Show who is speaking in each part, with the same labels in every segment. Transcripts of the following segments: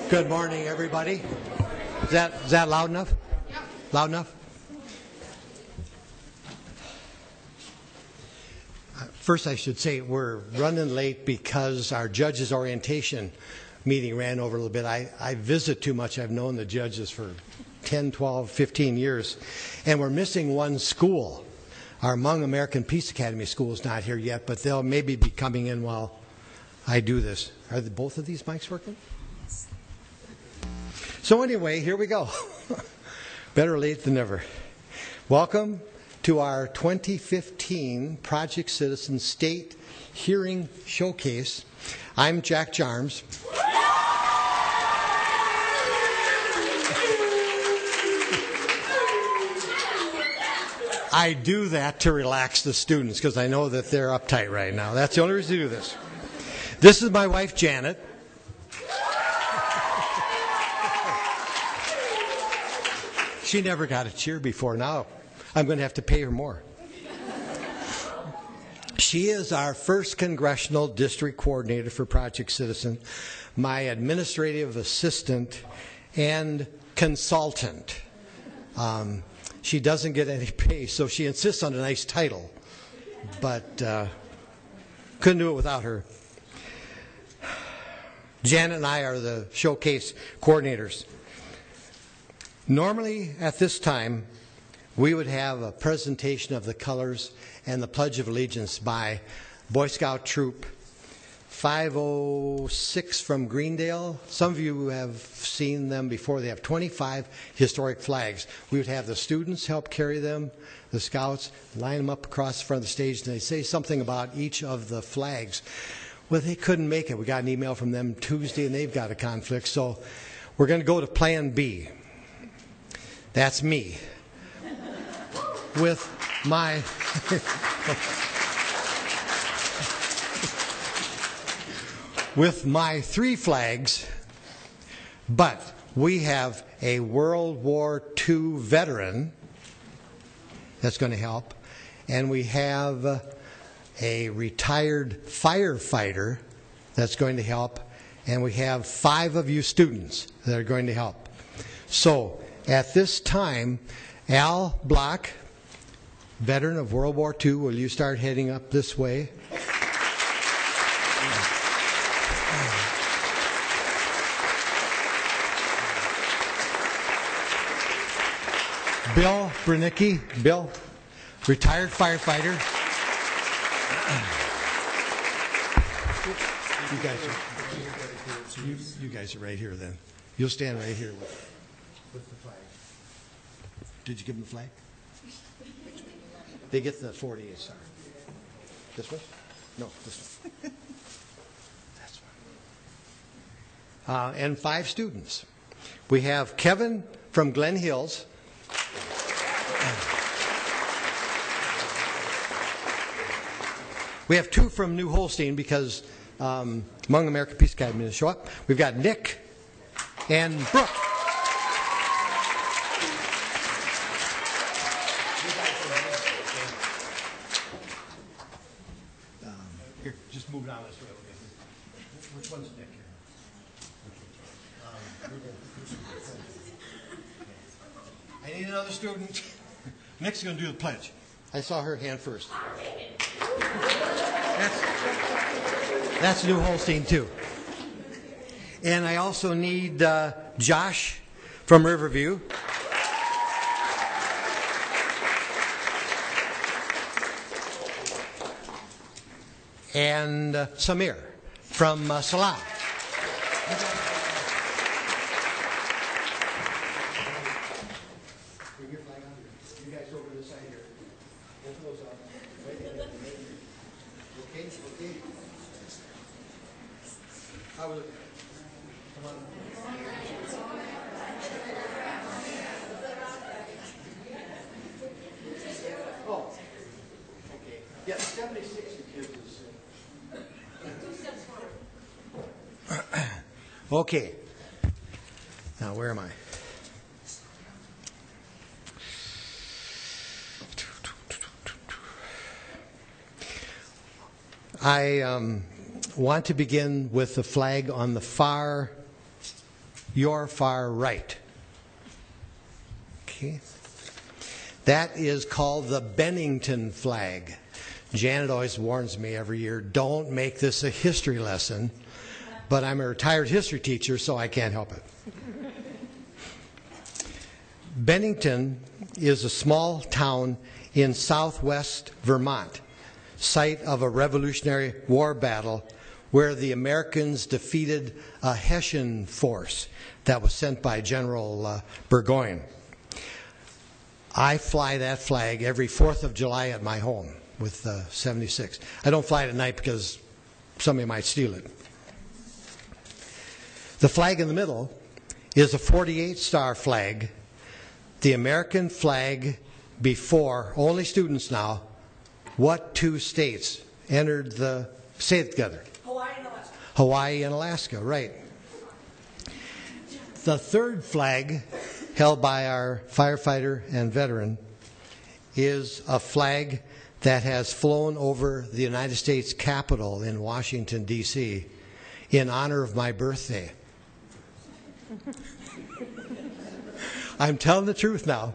Speaker 1: Good morning, everybody. Is that loud enough?
Speaker 2: Yeah.
Speaker 1: Loud enough? First, I should say we're running late because our judges' orientation meeting ran over a little bit. I visit too much. I've known the judges for 10, 12, 15 years. And we're missing one school. Our Hmong American Peace Academy school is not here yet, but they'll maybe be coming in while I do this. Are both of these mics working? So anyway, here we go. Better late than never. Welcome to our 2015 Project Citizen State Hearing Showcase. I'm Jack Jarms. I do that to relax the students because I know that they're uptight right now. That's the only reason to do this. This is my wife, Janet. She never got a cheer before. Now I'm going to have to pay her more. She is our first congressional district coordinator for Project Citizen, my administrative assistant and consultant. She doesn't get any pay, so she insists on a nice title, but couldn't do it without her. Janet and I are the showcase coordinators. Normally, at this time, we would have a presentation of the colors and the Pledge of Allegiance by Boy Scout Troop 506 from Greendale. Some of you have seen them before. They have 25 historic flags. We would have the students help carry them, the scouts, line them up across the front of the stage, and they say something about each of the flags. Well, they couldn't make it. We got an email from them Tuesday, and they've got a conflict. So we're going to go to Plan B. That's me. With my... with my three flags, but we have a World War II veteran that's going to help, and we have a retired firefighter that's going to help, and we have 5 of you students that are going to help. So at this time, Al Block, veteran of World War II, will you start heading up this way? Bill Branicki, Bill, retired firefighter. You guys are right here then. You'll stand right here with the flag. Did you give them the flag? They get the 48, sorry. This one? No, this one. That's one. And 5 students. We have Kevin from Glen Hills. We have 2 from New Holstein because Hmong American Peace Academy to show up. We've got Nick and Brooke. Here, just move down this way. Which one's Nick here? I need another student. Nick's going to do the pledge. I saw her hand first. That's New Holstein, too. And I also need Josh from Riverview. And Samir from Salah. Bring your flag on here. You guys over to the side here. Both of those up. Okay, okay. How was it? Come on. Oh, okay. Yeah, 76 kids is. Okay. Now, where am I? I want to begin with the flag on the far your far right. Okay. That is called the Bennington flag. Janet always warns me every year, don't make this a history lesson, but I'm a retired history teacher, so I can't help it. Bennington is a small town in southwest Vermont, site of a Revolutionary War battle where the Americans defeated a Hessian force that was sent by General Burgoyne. I fly that flag every 4th of July at my home with 76. I don't fly it at night because somebody might steal it. The flag in the middle is a 48-star flag, the American flag before, only students now, what 2 states entered the, say it together.
Speaker 2: Hawaii and Alaska.
Speaker 1: Hawaii and Alaska, right. The third flag, held by our firefighter and veteran, is a flag that has flown over the United States Capitol in Washington, D.C. in honor of my birthday. I'm telling the truth now.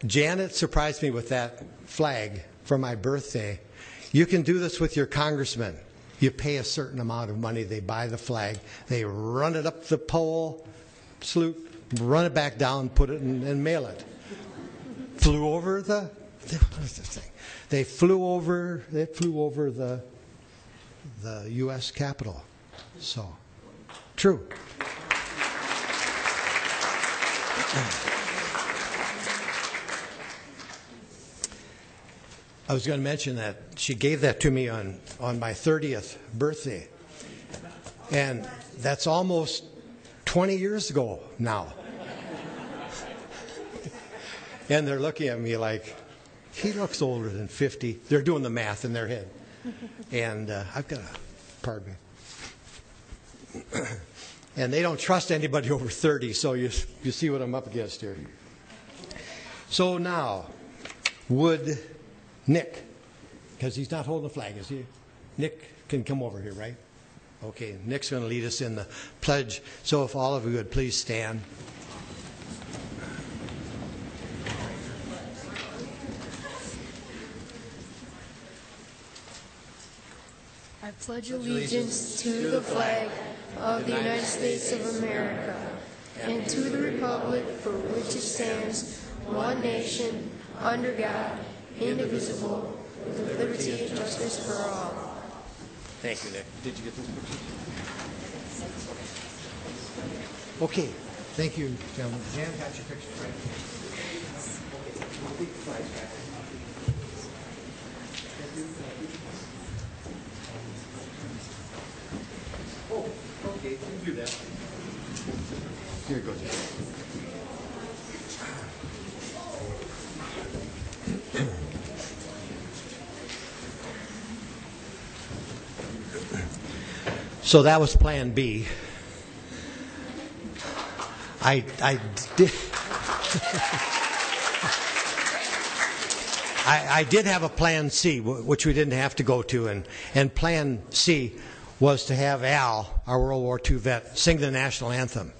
Speaker 1: Janet surprised me with that flag for my birthday. You can do this with your congressman. You pay a certain amount of money, they buy the flag, they run it up the pole, salute, run it back down, put it in, and mail it. Flew over the, what is this thing? They flew over the U.S. Capitol. So, true. I was going to mention that she gave that to me on my 30th birthday. And that's almost 20 years ago now. And they're looking at me like, he looks older than 50. They're doing the math in their head. And I've got a, pardon me. And they don't trust anybody over 30, so you see what I'm up against here. So now, would Nick, because he's not holding the flag, is he? Nick can come over here, right? Okay, Nick's going to lead us in the pledge. So if all of you would please stand.
Speaker 3: I pledge allegiance to the flag of the United States of America and to the republic for which it stands, one nation, under God, indivisible, with liberty and justice for all.
Speaker 1: Thank you, Nick. Did you get those pictures? Okay. Thank you, gentlemen. Jan got your pictures, right? Oh, okay. You can do that. Here goes. So that was Plan B. I did. I did have a Plan C, which we didn't have to go to, and Plan C was to have Al, our World War II vet, sing the national anthem.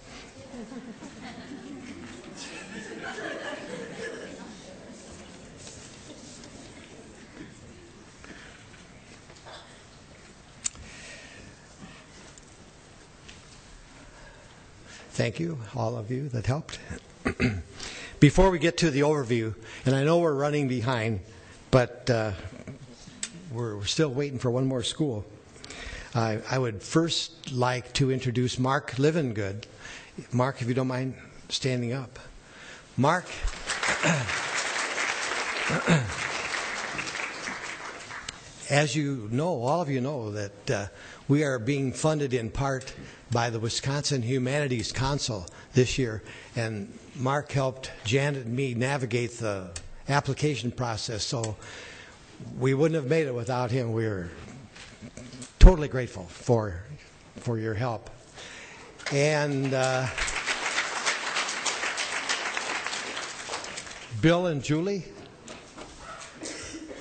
Speaker 1: Thank you, all of you that helped. Before we get to the overview, and I know we're running behind, but we're still waiting for one more school. I would first like to introduce Mark Livengood. Mark, if you don't mind standing up. Mark, as you know, all of you know that we are being funded in part by the Wisconsin Humanities Council this year, and Mark helped Janet and me navigate the application process, so we wouldn't have made it without him. We're totally grateful for your help. And Bill and Julie,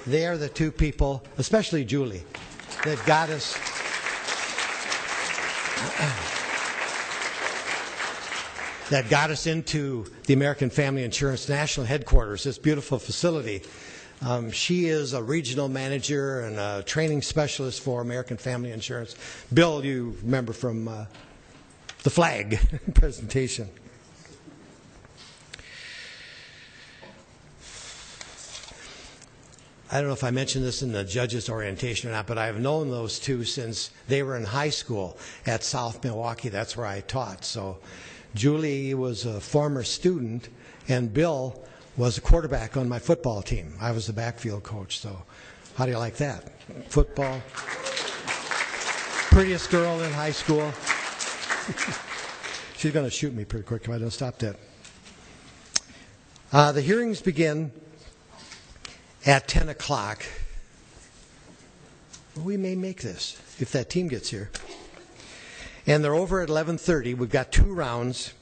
Speaker 1: they are the two people, especially Julie, that got us that got us into the American Family Insurance National Headquarters, this beautiful facility. She is a regional manager and a training specialist for American Family Insurance. Bill, you remember from the flag presentation. I don't know if I mentioned this in the judges' orientation or not, but I've known those two since they were in high school at South Milwaukee. That's where I taught. So Julie was a former student, and Bill was a quarterback on my football team. I was the backfield coach. So how do you like that? Football. Prettiest girl in high school. She's going to shoot me pretty quick if I don't stop that. The hearings begin at 10 o'clock. We may make this if that team gets here. And they're over at 11:30. We've got 2 rounds.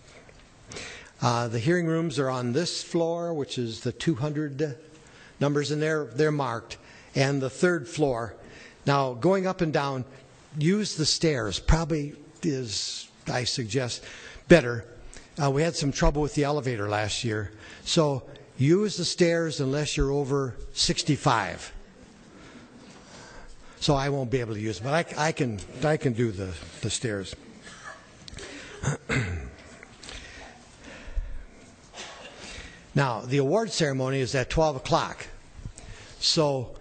Speaker 1: The hearing rooms are on this floor, which is the 200 numbers, and they're marked, and the 3rd floor. Now, going up and down, use the stairs. Probably is, I suggest, better. We had some trouble with the elevator last year. So use the stairs unless you're over 65. So I won't be able to use them, but I can do the stairs. Now, the award ceremony is at 12 o'clock. So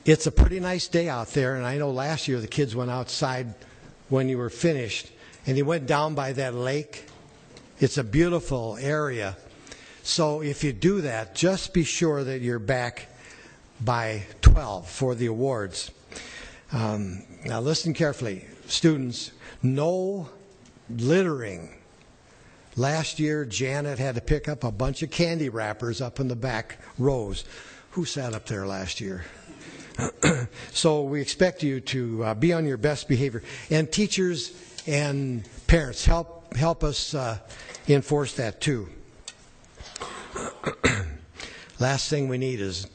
Speaker 1: it's a pretty nice day out there, and I know last year the kids went outside when you were finished, and they went down by that lake. It's a beautiful area. So if you do that, just be sure that you're back by 12 for the awards. Now listen carefully. Students, no littering. Last year, Janet had to pick up a bunch of candy wrappers up in the back rows. Who sat up there last year? So we expect you to be on your best behavior. And teachers and parents, help us enforce that too. Last thing we need is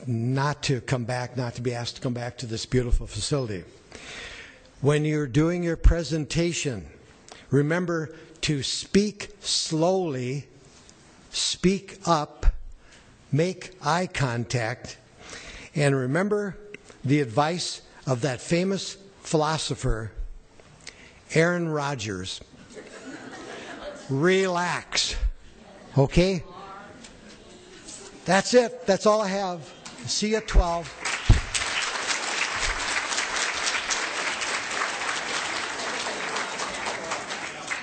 Speaker 1: not to be asked to come back to this beautiful facility. When you're doing your presentation, remember to speak slowly, speak up, make eye contact, and remember the advice of that famous philosopher, Aaron Rodgers. Relax. Okay? That's it. That's all I have. See you at 12.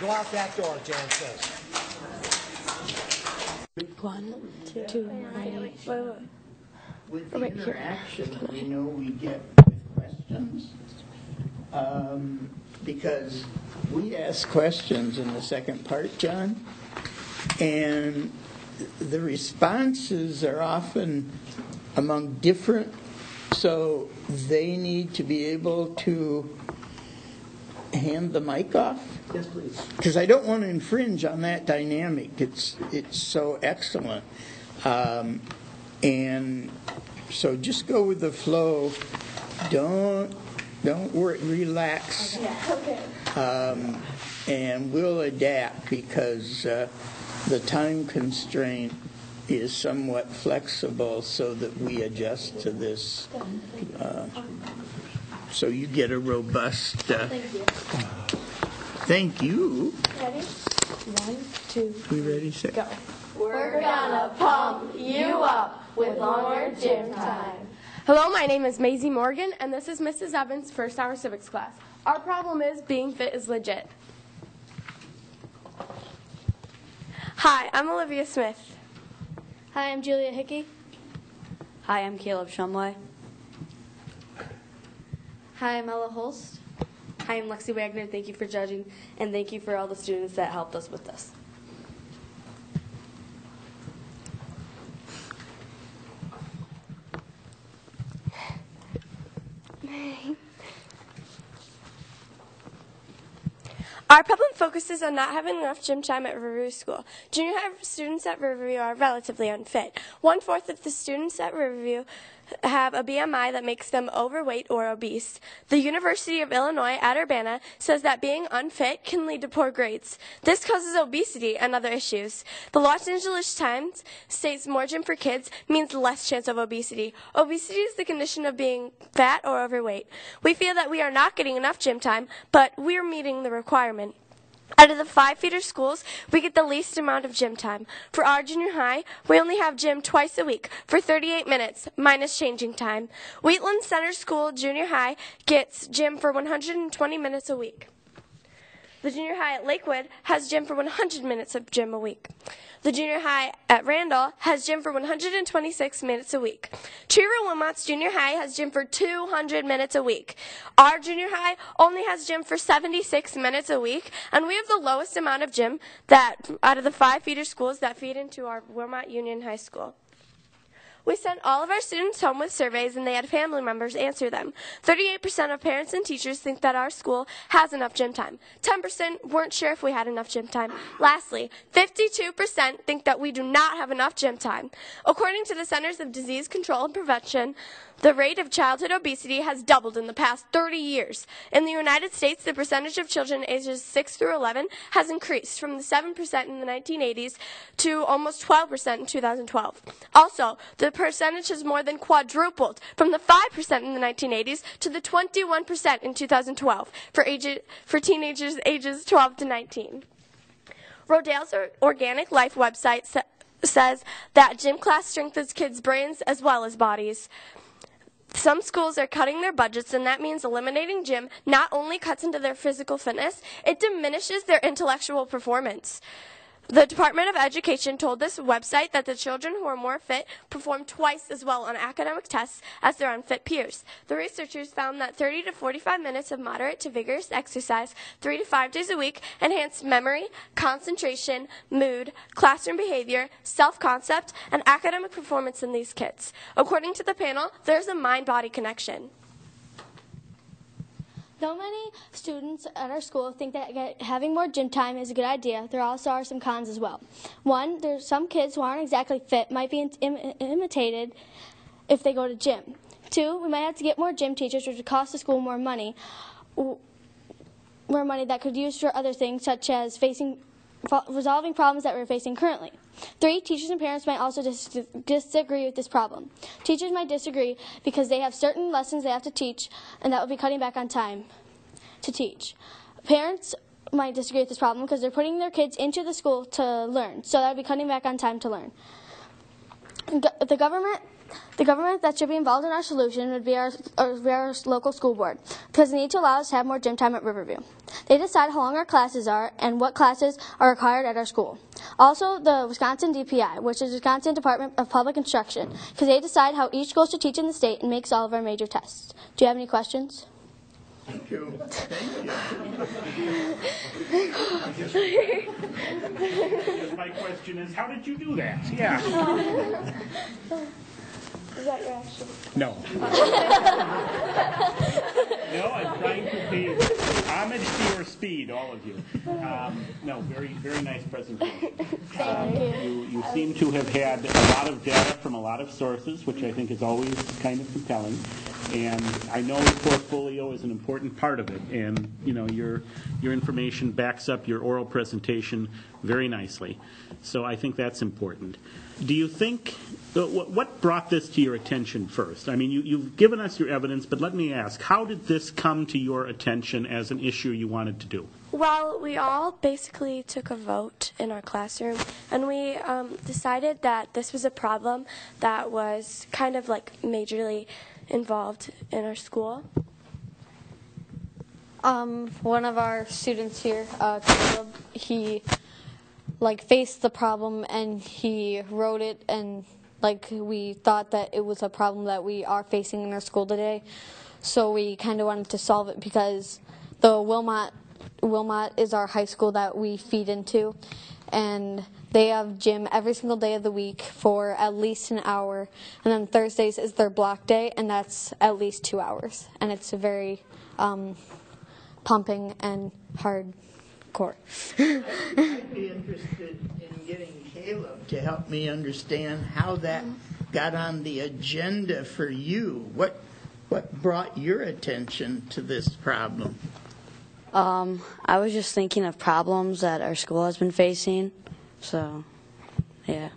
Speaker 1: Go out that door, Jan says.
Speaker 3: 1, 2, 3.
Speaker 2: With
Speaker 3: Oh, wait,
Speaker 2: the
Speaker 3: here.
Speaker 2: interaction, you know, we get with questions, because we ask questions in the second part, John, and the responses are often among different, so they need to be able to hand the mic off.
Speaker 4: Yes, please.
Speaker 2: Because I don't want to infringe on that dynamic. It's so excellent. And so just go with the flow. Don't worry. Relax.
Speaker 3: Okay.
Speaker 2: And we'll adapt because the time constraint is somewhat flexible so that we adjust to this. So you get a robust.
Speaker 3: Thank you.
Speaker 2: Thank you.
Speaker 3: Ready? 1, 2,
Speaker 2: We ready, set?
Speaker 3: go. We're gonna pump you up with more gym time. Hello, my name is Maisie Morgan, and this is Mrs. Evans' first hour civics class. Our problem is being fit is legit. Hi, I'm Olivia Smith.
Speaker 5: Hi, I'm Julia Hickey.
Speaker 6: Hi, I'm Caleb Shumway.
Speaker 5: Hi, I'm Ella Holst.
Speaker 6: Hi, I'm Lexi Wagner. Thank you for judging, and thank you for all the students that helped us with this.
Speaker 4: Our problem focuses on not having enough gym time at Riverview School. Junior high students at Riverview are relatively unfit. 1/4 of the students at Riverview have a BMI that makes them overweight or obese. The University of Illinois at Urbana says that being unfit can lead to poor grades. This causes obesity and other issues. The Los Angeles Times states more gym for kids means less chance of obesity. Obesity is the condition of being fat or overweight. We feel that we are not getting enough gym time, but we're meeting the requirement. Out of the 5 feeder schools, we get the least amount of gym time. For our junior high, we only have gym twice a week for 38 minutes, minus changing time. Wheatland Center School Junior High gets gym for 120 minutes a week. The junior high at Lakewood has gym for 100 minutes of gym a week. The junior high at Randall has gym for 126 minutes a week. Trevor-Wilmot's junior high has gym for 200 minutes a week. Our junior high only has gym for 76 minutes a week, and we have the lowest amount of gym that out of the 5 feeder schools that feed into our Wilmot Union High School. We sent all of our students home with surveys, and they had family members answer them. 38% of parents and teachers think that our school has enough gym time. 10% weren't sure if we had enough gym time. Lastly, 52% think that we do not have enough gym time. According to the Centers of Disease Control and Prevention, the rate of childhood obesity has doubled in the past 30 years. In the United States, the percentage of children ages 6 through 11 has increased from the 7% in the 1980s to almost 12% in 2012. Also, the percentage has more than quadrupled from the 5% in the 1980s to the 21% in 2012 for teenagers ages 12 to 19. Rodale's Organic Life website says that gym class strengthens kids' brains as well as bodies. Some schools are cutting their budgets, and that means eliminating gym not only cuts into their physical fitness, it diminishes their intellectual performance. The Department of Education told this website that the children who are more fit perform twice as well on academic tests as their unfit peers. The researchers found that 30 to 45 minutes of moderate to vigorous exercise 3 to 5 days a week enhanced memory, concentration, mood, classroom behavior, self-concept, and academic performance in these kids. According to the panel, there's a mind-body connection.
Speaker 5: Though many students at our school think that having more gym time is a good idea, there also are some cons as well. One, there's some kids who aren't exactly fit might be imitated if they go to gym. Two, we might have to get more gym teachers, which would cost the school more money that could be used for other things, such as resolving problems that we're facing currently. Three, teachers and parents might also disagree with this problem. Teachers might disagree because they have certain lessons they have to teach, and that would be cutting back on time to teach. Parents might disagree with this problem because they're putting their kids into the school to learn, so that would be cutting back on time to learn. The government that should be involved in our solution would be our local school board, because they need to allow us to have more gym time at Riverview. They decide how long our classes are and what classes are required at our school. Also, the Wisconsin DPI, which is Wisconsin Department of Public Instruction, because they decide how each school should teach in the state and makes all of our major tests. Do you have any questions?
Speaker 2: Thank you.
Speaker 7: My question is, how did you do that? Yeah.
Speaker 4: Is that your action?
Speaker 7: No. No, I'm trying to pay homage to your speed, all of you. No, very, very nice presentation. You seem to have had a lot of data from a lot of sources, which I think is always kind of compelling. And I know the portfolio is an important part of it, and your information backs up your oral presentation very nicely. So I think that's important. Do you think, what brought this to your attention first? I mean, you've given us your evidence, but let me ask, how did this come to your attention as an issue you wanted to do?
Speaker 4: Well, we all basically took a vote in our classroom, and we decided that this was a problem that was kind of like majorly involved in our school.
Speaker 8: One of our students here, Caleb, he faced the problem and he wrote it, and we thought that it was a problem that we are facing in our school today. So we kind of wanted to solve it because the Wilmot is our high school that we feed into, and they have gym every single day of the week for at least an hour, and then Thursdays is their block day, and that's at least 2 hours, and it's a very pumping and hard
Speaker 6: core.
Speaker 2: I'd be interested in getting Caleb to help me understand how that got on the agenda for you. What brought your attention to this problem?
Speaker 6: I was just thinking of problems that our school has been facing, so, yeah.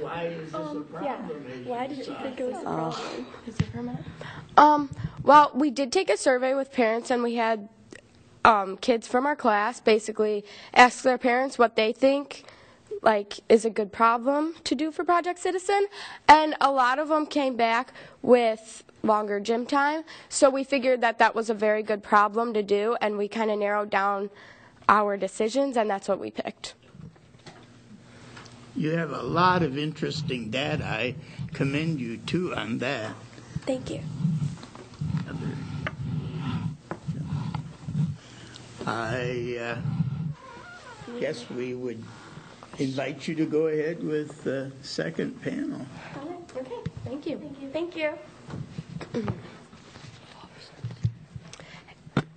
Speaker 2: Why is this a problem?
Speaker 4: Why did you think it was a problem?
Speaker 3: Is it for a minute? Well, we did take a survey with parents, and we had kids from our class basically ask their parents what they think is a good problem to do for Project Citizen, and a lot of them came back with longer gym time. So we figured that was a very good problem to do, and we kind of narrowed down our decisions, and that's what we picked.
Speaker 2: You have a lot of interesting data. I commend you too on that.
Speaker 4: Thank you.
Speaker 2: I guess we would invite you to go ahead with the second panel.
Speaker 4: Okay, thank you. Thank you.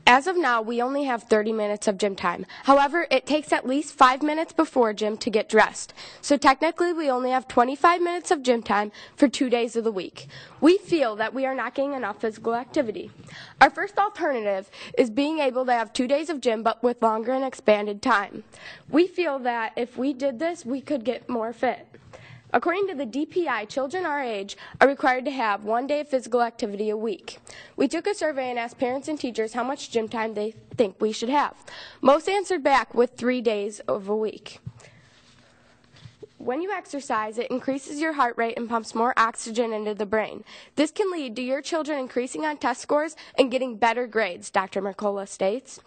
Speaker 3: As of now, we only have 30 minutes of gym time. However, it takes at least 5 minutes before gym to get dressed. So technically, we only have 25 minutes of gym time for 2 days of the week. We feel that we are not getting enough physical activity. Our first alternative is being able to have 2 days of gym, but with longer and expanded time. We feel that if we did this, we could get more fit. According to the DPI, children our age are required to have 1 day of physical activity a week. We took a survey and asked parents and teachers how much gym time they think we should have. Most answered back with 3 days of a week. When you exercise, it increases your heart rate and pumps more oxygen into the brain. This can lead to your children increasing on test scores and getting better grades, Dr. Mercola states.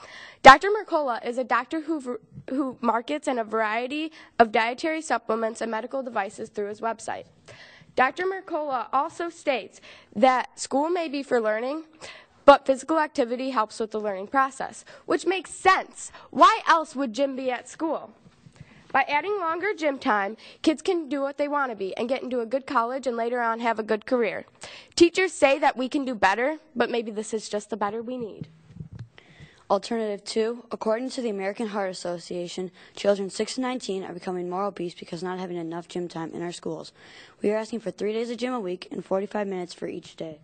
Speaker 3: Dr. Mercola is a doctor who markets in a variety of dietary supplements and medical devices through his website. Dr. Mercola also states that school may be for learning, but physical activity helps with the learning process, which makes sense. Why else would gym be at school? By adding longer gym time, kids can do what they want to be and get into a good college and later on have a good career. Teachers say that we can do better, but maybe this is just the better we need.
Speaker 6: Alternative 2, according to the American Heart Association, children 6 to 19 are becoming more obese because not having enough gym time in our schools. We are asking for 3 days of gym a week and 45 minutes for each day.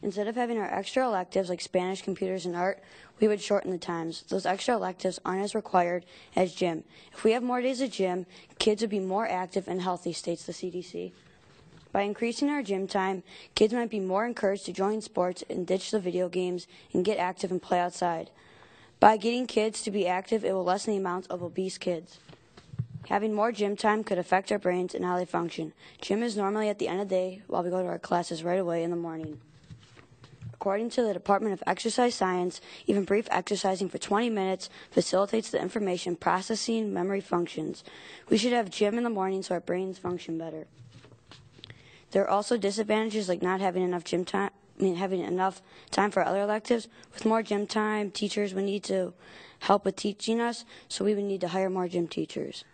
Speaker 6: Instead of having our extra electives like Spanish, computers, and art, we would shorten the times. Those extra electives aren't as required as gym. If we have more days of gym, kids would be more active and healthy, states the CDC. By increasing our gym time, kids might be more encouraged to join sports and ditch the video games and get active and play outside. By getting kids to be active, it will lessen the amount of obese kids. Having more gym time could affect our brains and how they function. Gym is normally at the end of the day while we go to our classes right away in the morning. According to the Department of Exercise Science, even brief exercising for 20 minutes facilitates the information processing memory functions. We should have gym in the morning so our brains function better. There are also disadvantages like not having enough gym time, having enough time for other electives. With more gym time, teachers would need to help with teaching us, so we would need to hire more gym teachers.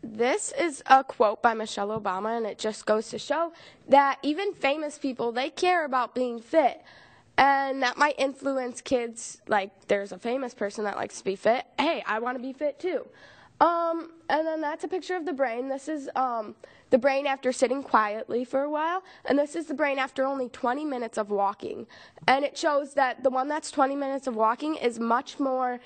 Speaker 3: This is a quote by Michelle Obama, and it just goes to show that even famous people, they care about being fit. And that might influence kids, like there's a famous person that likes to be fit. Hey, I want to be fit too. And then that's a picture of the brain. This is the brain after sitting quietly for a while. And this is the brain after only 20 minutes of walking. And it shows that the one that's 20 minutes of walking is much more,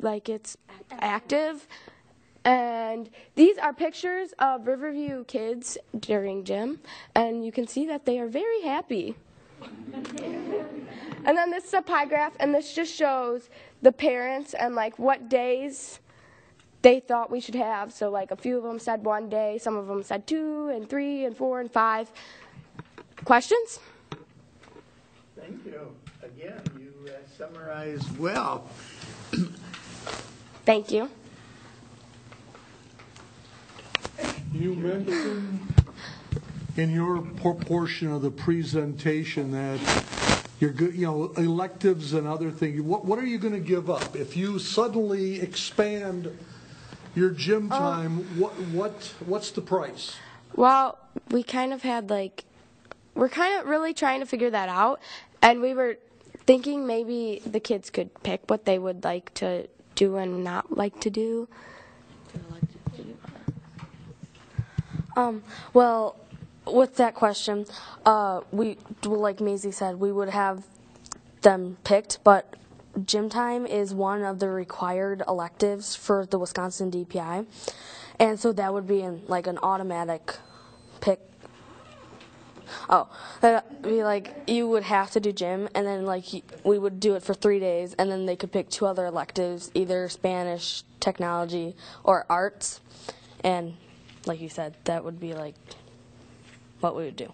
Speaker 3: it's active. And these are pictures of Riverview kids during gym, and you can see that they are very happy. And then this is a pie graph, and this just shows the parents and what days they thought we should have. So a few of them said 1 day, some of them said 2 and 3 and 4 and 5. Questions?
Speaker 2: Thank you. Again, you summarized well.
Speaker 3: Thank you.
Speaker 9: You mentioned in your portion of the presentation that you're good, electives and other things. What are you going to give up if you suddenly expand your gym time? What's the price?
Speaker 3: Well, we kind of had we're kind of really trying to figure that out, and we were
Speaker 4: thinking maybe the kids could pick what they would like to do and not like to do.
Speaker 10: Well, with that question, like Maisie said, we would have them picked, but gym time is one of the required electives for the Wisconsin DPI, and so that would be an automatic pick. That'd be you would have to do gym, and then we would do it for 3 days, and then they could pick 2 other electives, either Spanish, technology, or arts, and like you said, that would be what we would do.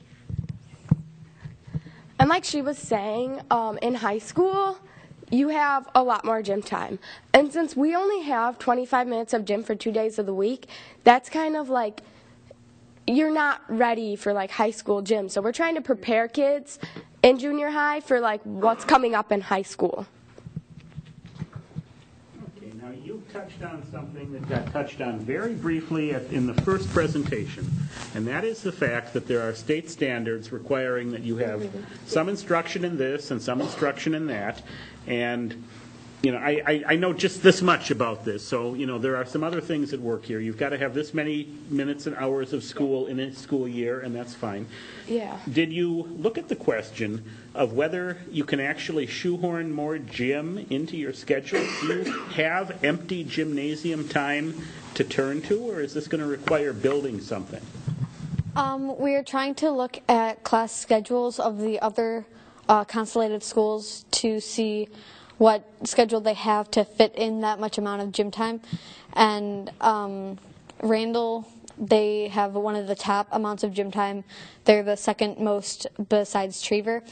Speaker 4: And like she was saying, in high school, you have a lot more gym time. And since we only have 25 minutes of gym for 2 days of the week, that's kind of you're not ready for high school gym. So we're trying to prepare kids in junior high for what's coming up in high school.
Speaker 7: Okay, now you touched on something that got touched on very briefly in the first presentation, and that is the fact that there are state standards requiring that you have some instruction in this and some instruction in that, and I know just this much about this, so there are some other things at work here. You've got to have this many minutes and hours of school in a school year, and that's fine.
Speaker 4: Yeah.
Speaker 7: Did you look at the question of whether you can actually shoehorn more gym into your schedule? Do you have empty gymnasium time to turn to, or is this going to require building something?
Speaker 8: We're trying to look at class schedules of the other constellated schools to see what schedule they have to fit in that much amount of gym time. And Randall, they have one of the top amounts of gym time. They're the second most besides Trever,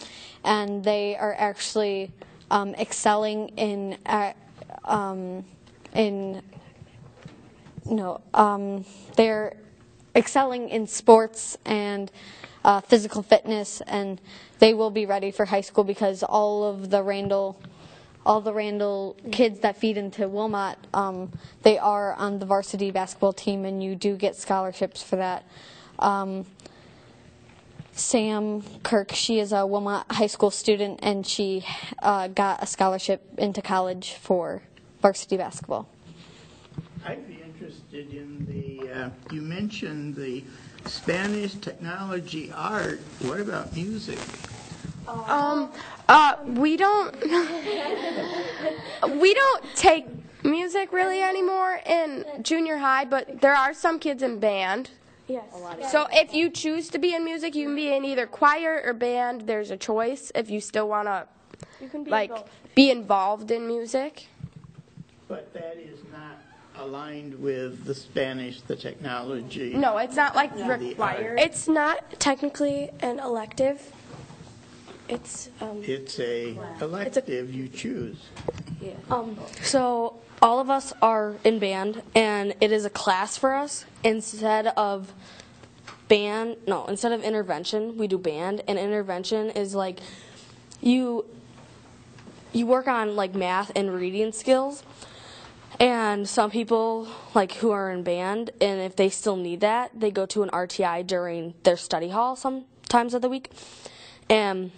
Speaker 8: and they are actually excelling they're excelling in sports and physical fitness, and they will be ready for high school because all the Randall kids that feed into Wilmot, they are on the varsity basketball team, and you do get scholarships for that. Sam Kirk, she is a Wilmot high school student, and she got a scholarship into college for varsity basketball.
Speaker 2: I'd be interested in you mentioned the Spanish, technology, art. What about music?
Speaker 4: We don't take music really anymore in junior high, but there are some kids in band.
Speaker 5: Yes.
Speaker 4: So if you choose to be in music, you can be in either choir or band. There's a choice if you still want to be involved in music.
Speaker 2: But that is not aligned with the Spanish, the technology.
Speaker 4: No, it's not required. It's not technically an elective. It's
Speaker 2: a elective you choose.
Speaker 4: Yeah.
Speaker 10: So all of us are in band, and it is a class for us. Instead of intervention, we do band, and intervention is you work on math and reading skills. And some people who are in band, and if they still need that, they go to an RTI during their study hall sometimes of the week. And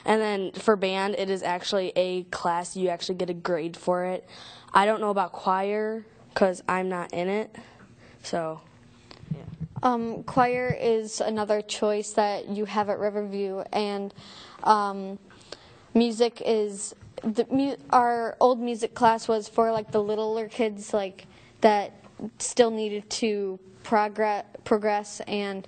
Speaker 10: then for band, it is actually a class. You actually get a grade for it. I don't know about choir because I'm not in it. So, yeah.
Speaker 8: Choir is another choice that you have at Riverview, and music is our old music class was for the littler kids that still needed to progress and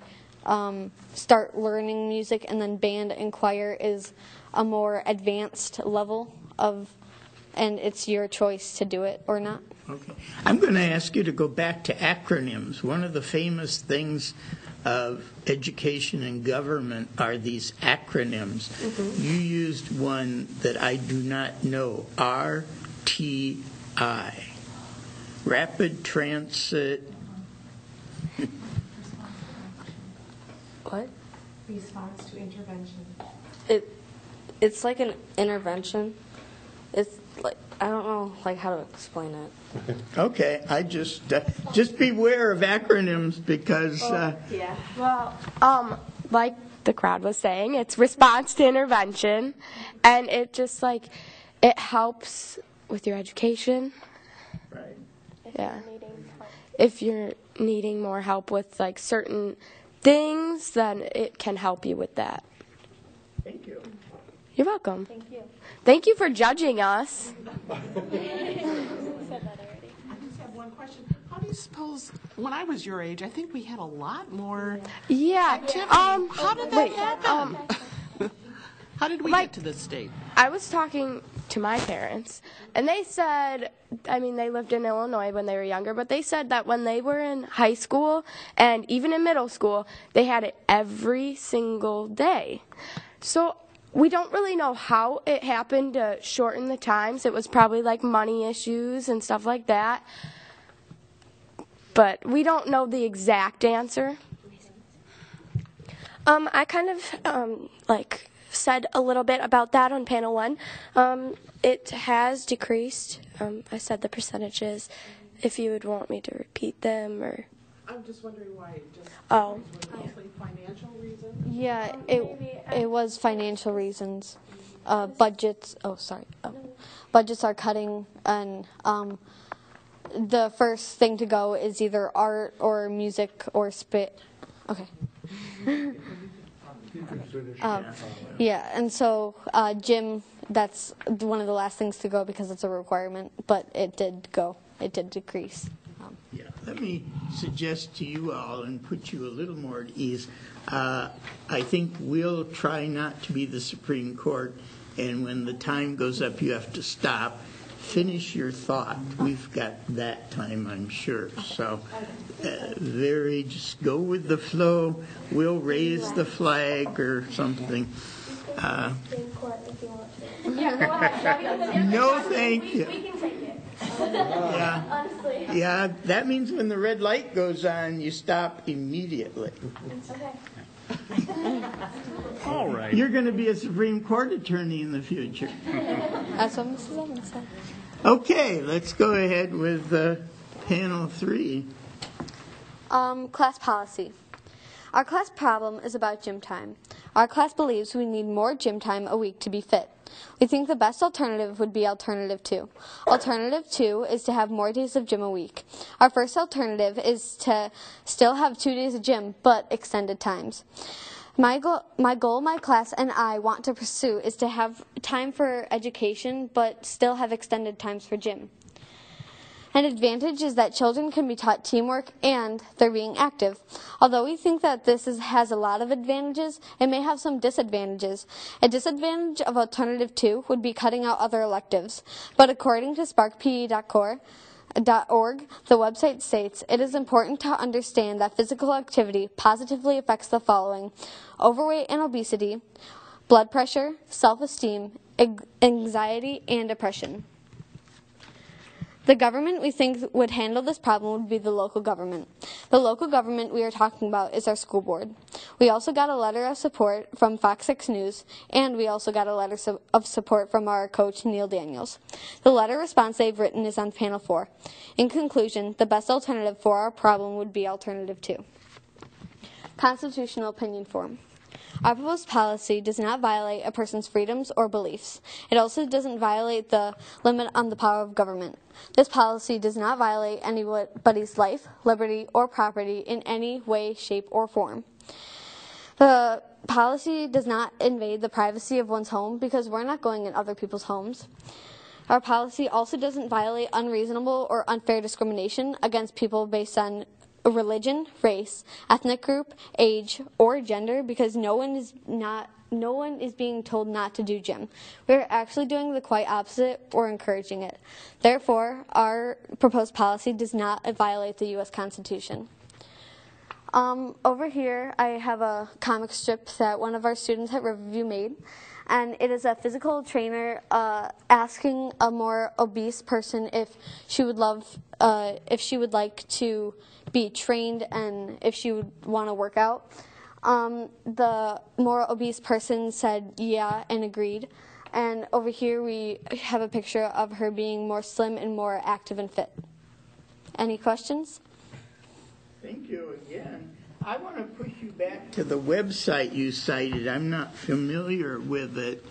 Speaker 8: start learning music, and then band and choir is a more advanced level and it's your choice to do it or not.
Speaker 2: Okay. I'm going to ask you to go back to acronyms. One of the famous things of education and government are these acronyms. Mm-hmm. You used one that I do not know, RTI, Rapid Transit.
Speaker 10: What?
Speaker 3: Response to intervention.
Speaker 10: It's like an intervention. It's I don't know how to explain it.
Speaker 2: Okay, I just beware of acronyms because
Speaker 4: yeah. Well, the crowd was saying. It's response to intervention, and it just like it helps with your education.
Speaker 2: Right.
Speaker 4: Yeah. If you're needing more help with like certain things, then it can help you with that.
Speaker 2: Thank you.
Speaker 4: You're welcome.
Speaker 5: Thank you.
Speaker 4: Thank you for judging us.
Speaker 11: I just have one question. How do you suppose, when I was your age, I think we had a lot more
Speaker 4: Yeah.
Speaker 11: activity. How did that happen? How did we get to this state?
Speaker 4: I was talking to my parents, and they said, I mean, they lived in Illinois when they were younger, but they said that when they were in high school and even in middle school, they had it every single day. So we don't really know how it happened to shorten the times. It was probably like money issues and stuff like that. But we don't know the exact answer. I kind of like said a little bit about that on panel 1. It has decreased. I said the percentages. If you would want me to repeat them, or
Speaker 11: I'm just wondering why. Just mostly financial reasons.
Speaker 8: Yeah, it was financial reasons. Budgets. Budgets are cutting, and the first thing to go is either art or music or spit. Okay. Yeah, and so gym, that's one of the last things to go because it's a requirement, but it did go. It did decrease.
Speaker 2: Yeah, let me suggest to you all and put you a little more at ease. I think we'll try not to be the Supreme Court, and when the time goes up, you have to stop. Finish your thought. We've got that time, I'm sure. So, just go with the flow. We'll raise the flag or something. No, thank you.
Speaker 4: We can take it.
Speaker 2: Yeah.
Speaker 4: Honestly.
Speaker 2: Yeah, that means when the red light goes on, you stop immediately.
Speaker 4: Okay.
Speaker 7: All right.
Speaker 2: You're going to be a Supreme Court attorney in the future.
Speaker 8: That's what Mrs. Evans said.
Speaker 2: Okay, let's go ahead with panel 3.
Speaker 8: Class policy. Our class problem is about gym time. Our class believes we need more gym time a week to be fit. We think the best alternative would be alternative 2. Alternative 2 is to have more days of gym a week. Our first alternative is to still have 2 days of gym, but extended times. My goal, my class, and I want to pursue is to have time for education, but still have extended times for gym. An advantage is that children can be taught teamwork and they're being active. Although we think that this has a lot of advantages, it may have some disadvantages. A disadvantage of alternative 2 would be cutting out other electives. But according to sparkpe.org, the website states, it is important to understand that physical activity positively affects the following: overweight and obesity, blood pressure, self-esteem, anxiety, and depression. The government we think would handle this problem would be the local government. The local government we are talking about is our school board. We also got a letter of support from Fox 6 News, and we also got a letter of support from our coach, Neil Daniels. The letter response they've written is on panel 4. In conclusion, the best alternative for our problem would be alternative 2. Constitutional opinion form. Our proposed policy does not violate a person's freedoms or beliefs. It also doesn't violate the limit on the power of government. This policy does not violate anybody's life, liberty, or property in any way, shape, or form. The policy does not invade the privacy of one's home because we're not going in other people's homes. Our policy also doesn't violate unreasonable or unfair discrimination against people based on religion, race, ethnic group, age, or gender, because no one is being told not to do gym. We're actually doing the quite opposite or encouraging it. Therefore, our proposed policy does not violate the U.S. Constitution. Over here, I have a comic strip that one of our students at Riverview made, and it is a physical trainer asking a more obese person if she would like to be trained and if she would want to work out. The more obese person said yeah and agreed. And over here we have a picture of her being more slim and more active and fit. Any questions?
Speaker 2: Thank you again. I want to push you back to the website you cited. I'm not familiar with it.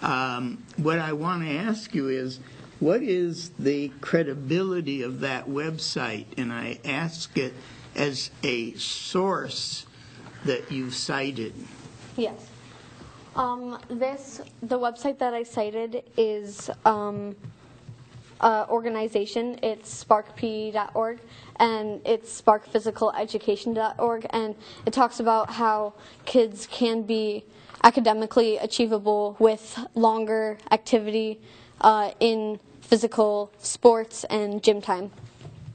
Speaker 2: What I want to ask you is, what is the credibility of that website? And I ask it as a source that you cited.
Speaker 8: Yes. The website that I cited is organization. It's sparkp.org, and it's sparkphysicaleducation.org, and it talks about how kids can be academically achievable with longer activity in physical sports and gym time.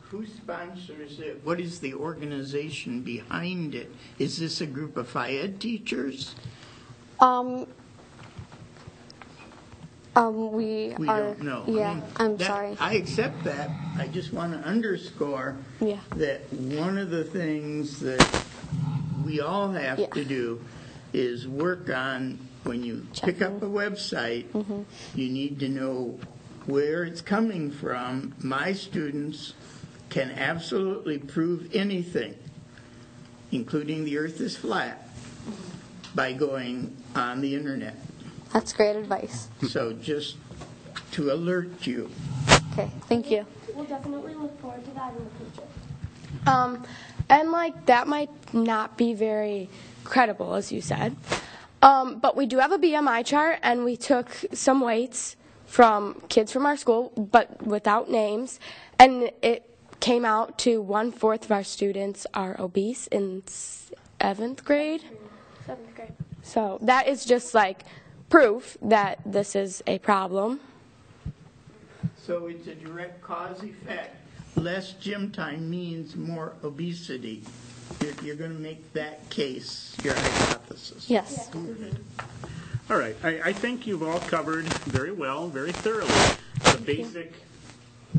Speaker 2: Who sponsors it? What is the organization behind it? Is this a group of Phi-Ed teachers?
Speaker 8: We are.
Speaker 2: Don't know.
Speaker 8: Yeah, I'm sorry.
Speaker 2: I accept that. I just want to underscore that one of the things that we all have to do is work on, when you pick up a website, you need to know where it's coming from. My students can absolutely prove anything, including the earth is flat, by going on the internet.
Speaker 8: That's great advice.
Speaker 2: So just to alert you.
Speaker 8: Okay, thank you.
Speaker 3: We'll definitely look forward to that in the future. And like that might not be very credible, as you said. But we do have a BMI chart, and we took some weights from kids from our school, but without names, and it came out to 1/4 of our students are obese in 7th grade.
Speaker 4: 7th grade.
Speaker 3: So that is just like proof that this is a problem.
Speaker 2: So it's a direct cause effect. Less gym time means more obesity. You're going to make that case your hypothesis.
Speaker 8: Yes.
Speaker 7: All right. I think you've all covered very well, very thoroughly, the basic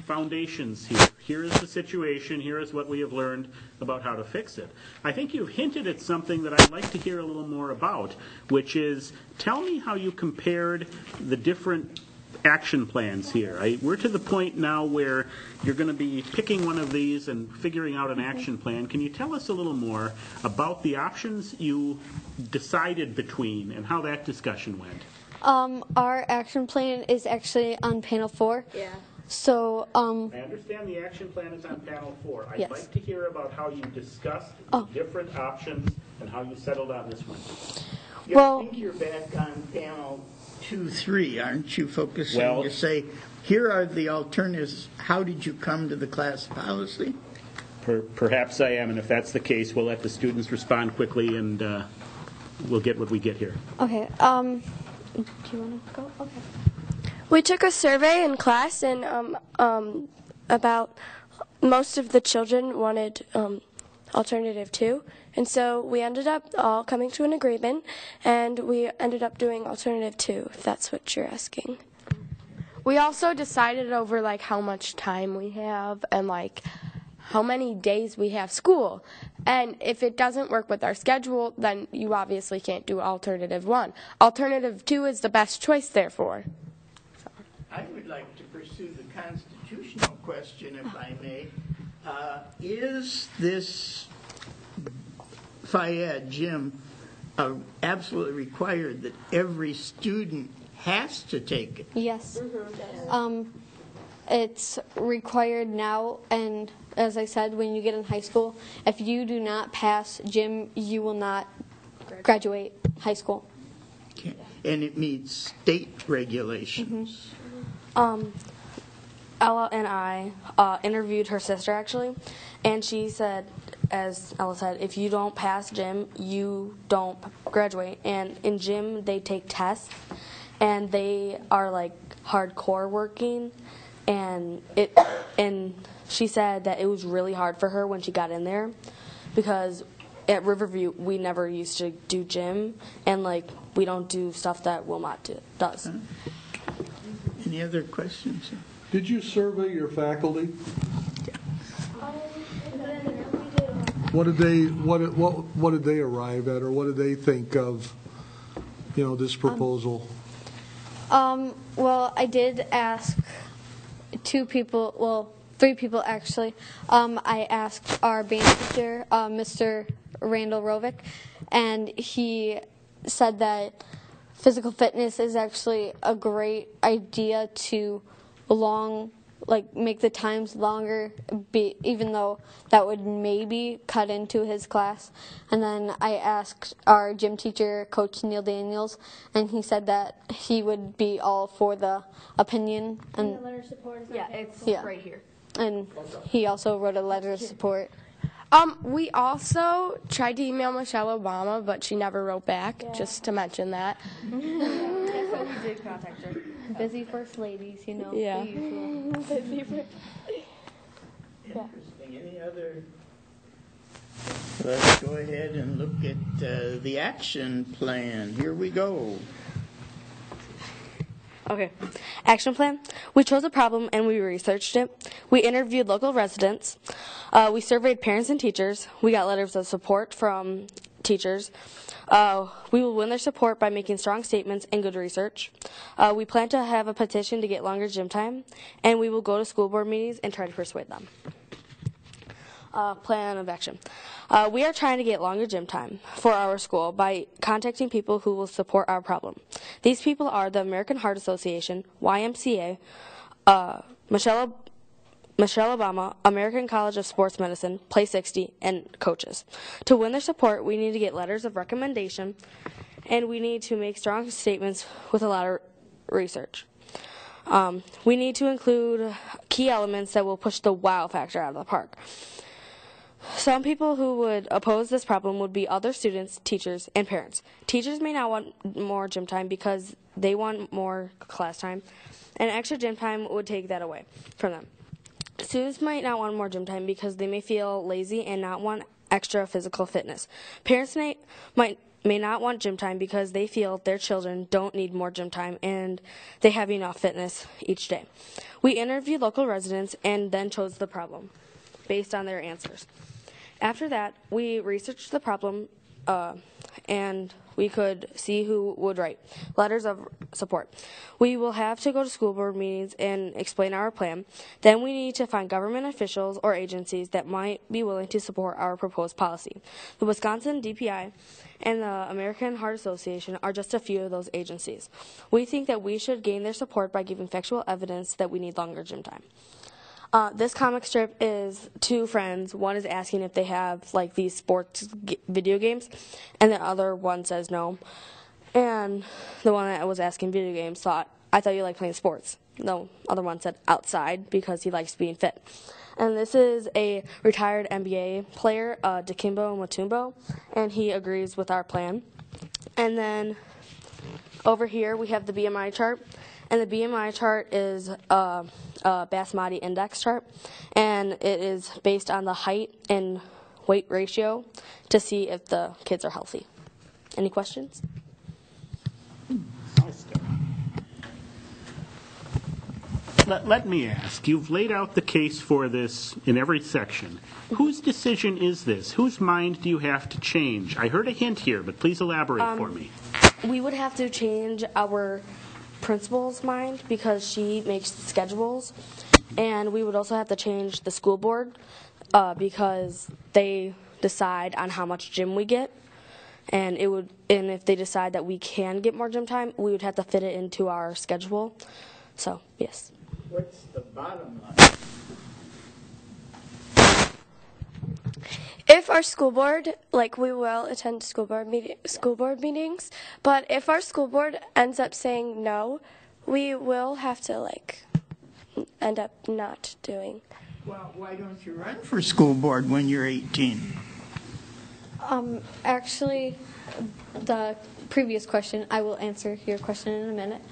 Speaker 7: foundations here. Here is the situation. Here is what we have learned about how to fix it. I think you've hinted at something that I'd like to hear a little more about, which is, tell me how you compared the different action plans here. We're to the point now where you're going to be picking one of these and figuring out an action plan. Can you tell us a little more about the options you decided between and how that discussion went?
Speaker 8: Our action plan is actually on panel 4.
Speaker 4: Yeah.
Speaker 8: So,
Speaker 7: I understand the action plan is on panel 4. I'd like to hear about how you discussed the different options and how you settled on this one.
Speaker 2: I think you're back on panel 2, 3, aren't you, focusing to say, here are the alternatives. How did you come to the class policy?
Speaker 7: Perhaps I am, and if that's the case, we'll let the students respond quickly, and we'll get what we get here.
Speaker 8: Okay. Do you want to go? Okay.
Speaker 4: We took a survey in class, and about most of the children wanted alternative 2, and so we ended up all coming to an agreement, and we ended up doing alternative 2, if that's what you're asking.
Speaker 3: We also decided over like how much time we have and like how many days we have school. And if it doesn't work with our schedule, then you obviously can't do alternative 1. Alternative 2 is the best choice, therefore.
Speaker 2: I would like to pursue the constitutional question, if I may. Is this Phi-Ed, Jim, absolutely required that every student has to take it?
Speaker 8: Yes. It's required now, and as I said, when you get in high school, if you do not pass gym, you will not graduate high school.
Speaker 2: Okay. And it meets state regulations.
Speaker 10: Ella and I interviewed her sister, actually, and she said, as Ella said, if you don't pass gym, you don't graduate. And in gym, they take tests, and they are like hardcore working, and she said that it was really hard for her when she got in there, because at Riverview we never used to do gym, and like we don't do stuff that Wilmot does.
Speaker 2: Any other questions?
Speaker 9: Did you survey your faculty? What did they arrive at, or what did they think of, this proposal?
Speaker 8: Well, I did ask 3 people actually. I asked our band teacher, Mr. Randall Rovick, and he said that physical fitness is actually a great idea to make the times longer, even though that would maybe cut into his class. And then I asked our gym teacher, Coach Neil Daniels, and he said that he would be all for the opinion. And the letter of support is right here. And he also wrote a letter of support.
Speaker 3: We also tried to email Michelle Obama, but she never wrote back, just to mention that.
Speaker 8: That's what we did contact her. Busy first ladies, you know,
Speaker 3: Yeah.
Speaker 8: the usual.
Speaker 2: Interesting. Any other? Let's go ahead and look at the action plan. Here we go.
Speaker 10: Okay. Action plan. We chose a problem and we researched it. We interviewed local residents. We surveyed parents and teachers. We got letters of support from teachers. We will win their support by making strong statements and good research. We plan to have a petition to get longer gym time, and we will go to school board meetings and try to persuade them. Plan of action. We are trying to get longer gym time for our school by contacting people who will support our problem. These people are the American Heart Association, YMCA, Michelle Obama, American College of Sports Medicine, Play 60, and coaches. To win their support, we need to get letters of recommendation, and we need to make strong statements with a lot of research. We need to include key elements that will push the wow factor out of the park. Some people who would oppose this problem would be other students, teachers, and parents. Teachers may not want more gym time because they want more class time, and extra gym time would take that away from them. Students might not want more gym time because they may feel lazy and not want extra physical fitness. Parents may not want gym time because they feel their children don't need more gym time and they have enough fitness each day. We interviewed local residents and then chose the problem based on their answers. After that, we researched the problem and we could see who would write letters of support. We will have to go to school board meetings and explain our plan. Then we need to find government officials or agencies that might be willing to support our proposed policy. The Wisconsin DPI and the American Heart Association are just a few of those agencies. We think that we should gain their support by giving factual evidence that we need longer gym time. This comic strip is two friends. One is asking if they have these sports video games, and the other one says no. And the one that was asking video games thought, "I thought you liked playing sports." The other one said outside because he likes being fit. And this is a retired NBA player, Dikembe Mutombo, and he agrees with our plan. And then over here we have the BMI chart. And the BMI chart is a Basmati index chart, and it is based on the height and weight ratio to see if the kids are healthy. Any questions?
Speaker 7: Let me ask, you've laid out the case for this in every section. Whose decision is this? Whose mind do you have to change? I heard a hint here, but please elaborate for me.
Speaker 10: We would have to change our principal's mind because she makes schedules, and we would also have to change the school board because they decide on how much gym we get, and if they decide that we can get more gym time, we would have to fit it into our schedule. So yes.
Speaker 2: What's the bottom line?
Speaker 4: If our school board, we will attend school board meetings, but if our school board ends up saying no, we will have to end up not doing.
Speaker 2: Well, why don't you run for school board when you're 18?
Speaker 8: Actually, the previous question, I will answer your question in a minute.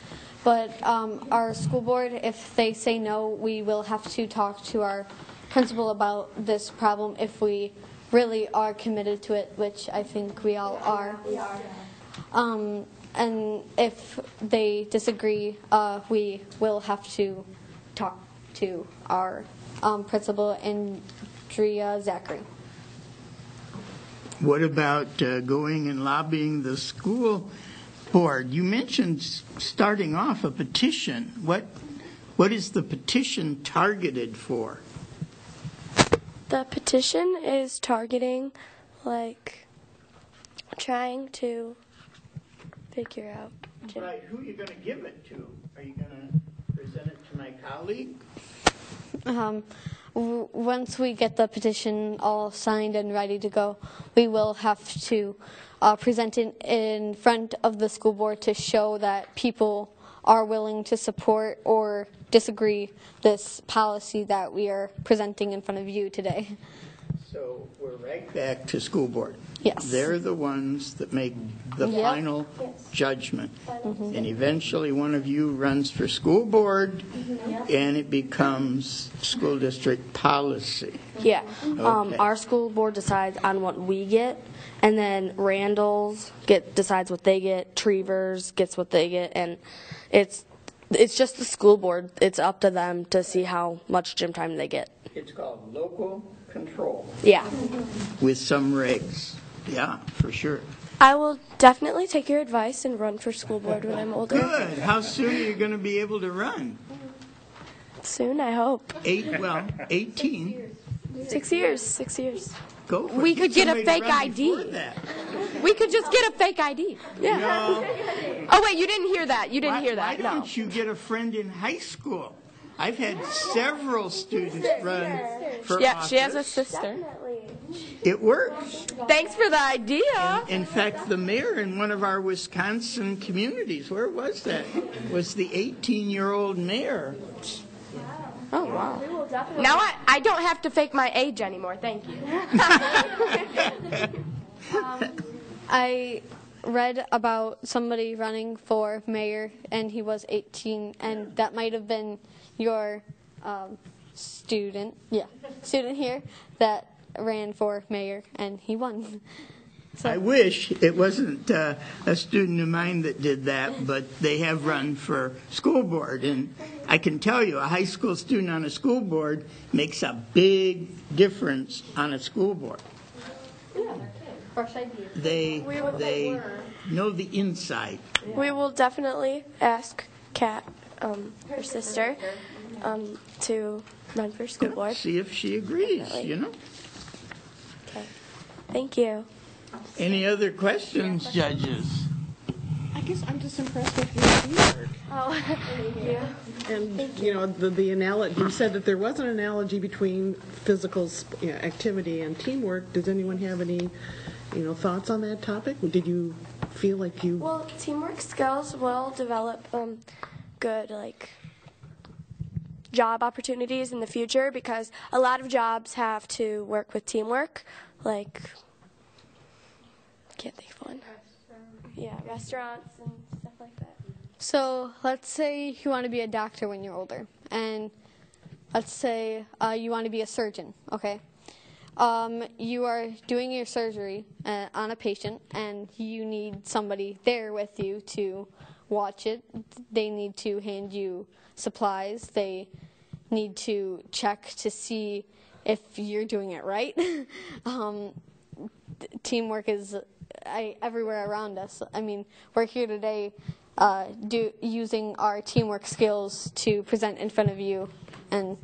Speaker 8: But our school board, if they say no, we will have to talk to our principal about this problem if we really are committed to it, which I think we all are. We are. And if they disagree, we will have to talk to our principal, Andrea Zachary.
Speaker 2: What about going and lobbying the school board? You mentioned starting off a petition. What is the petition targeted for?
Speaker 4: The petition is targeting like trying to figure out.
Speaker 2: Right, who are you going to give it to? Are you going to present it to my colleague?
Speaker 8: Once we get the petition all signed and ready to go, we will have to present it in front of the school board to show that people are willing to support or disagree this policy that we are presenting in front of you today.
Speaker 2: So we're right back to school board.
Speaker 8: Yes.
Speaker 2: They're the ones that make the final judgment. And eventually one of you runs for school board and it becomes school district policy.
Speaker 10: Yeah.
Speaker 2: Okay.
Speaker 10: Our school board decides on what we get, and then Randall's decides what they get, Trevor's gets what they get, and it's just the school board. It's up to them to see how much gym time they get.
Speaker 2: It's called local control
Speaker 10: Yeah.
Speaker 2: with some regs. Yeah, for sure.
Speaker 4: I will definitely take your advice and run for school board when I'm older.
Speaker 2: Good. How soon are you going to be able to run?
Speaker 4: Soon, I hope.
Speaker 2: 18.
Speaker 4: 6 years. 6 years.
Speaker 2: Go for it.
Speaker 12: We could get a
Speaker 2: somebody to
Speaker 12: fake
Speaker 2: run
Speaker 12: ID.
Speaker 2: before that.
Speaker 12: We could just get a fake ID.
Speaker 4: Yeah.
Speaker 2: No.
Speaker 12: Oh, wait, you didn't hear that. You didn't hear
Speaker 2: Why
Speaker 12: that. No.
Speaker 2: don't you get a friend in high school? I've had several students run for office.
Speaker 12: She has a sister.
Speaker 2: It works.
Speaker 12: Thanks for the idea.
Speaker 2: In fact, the mayor in one of our Wisconsin communities, where was that? Was the 18-year-old mayor.
Speaker 12: Oh, wow. Now I don't have to fake my age anymore. Thank you.
Speaker 8: I read about somebody running for mayor, and he was 18, and that might have been your student here that ran for mayor, and he won.
Speaker 2: I wish it wasn't a student of mine that did that, but they have run for school board. And I can tell you, a high school student on a school board makes a big difference on a school board. They know the inside.
Speaker 4: We will definitely ask Kat, her sister, to run for school board.
Speaker 2: See if she agrees, you know.
Speaker 4: Okay. Thank you.
Speaker 2: Any other questions, judges?
Speaker 11: I guess I'm just impressed with your teamwork.
Speaker 4: Oh, thank you.
Speaker 11: And, you know, the analogy, you said that there was an analogy between physical activity and teamwork. Does anyone have any, thoughts on that topic? Did you feel like you...
Speaker 4: Well, teamwork skills will develop good, job opportunities in the future because a lot of jobs have to work with teamwork, can't think of one. Yeah, restaurants and stuff like that.
Speaker 8: So let's say you want to be a doctor when you're older, and let's say you want to be a surgeon, okay? You are doing your surgery on a patient, and you need somebody there with you to watch it. They need to hand you supplies. They need to check to see if you're doing it right. Teamwork is everywhere around us. I mean, we're here today using our teamwork skills to present in front of you. And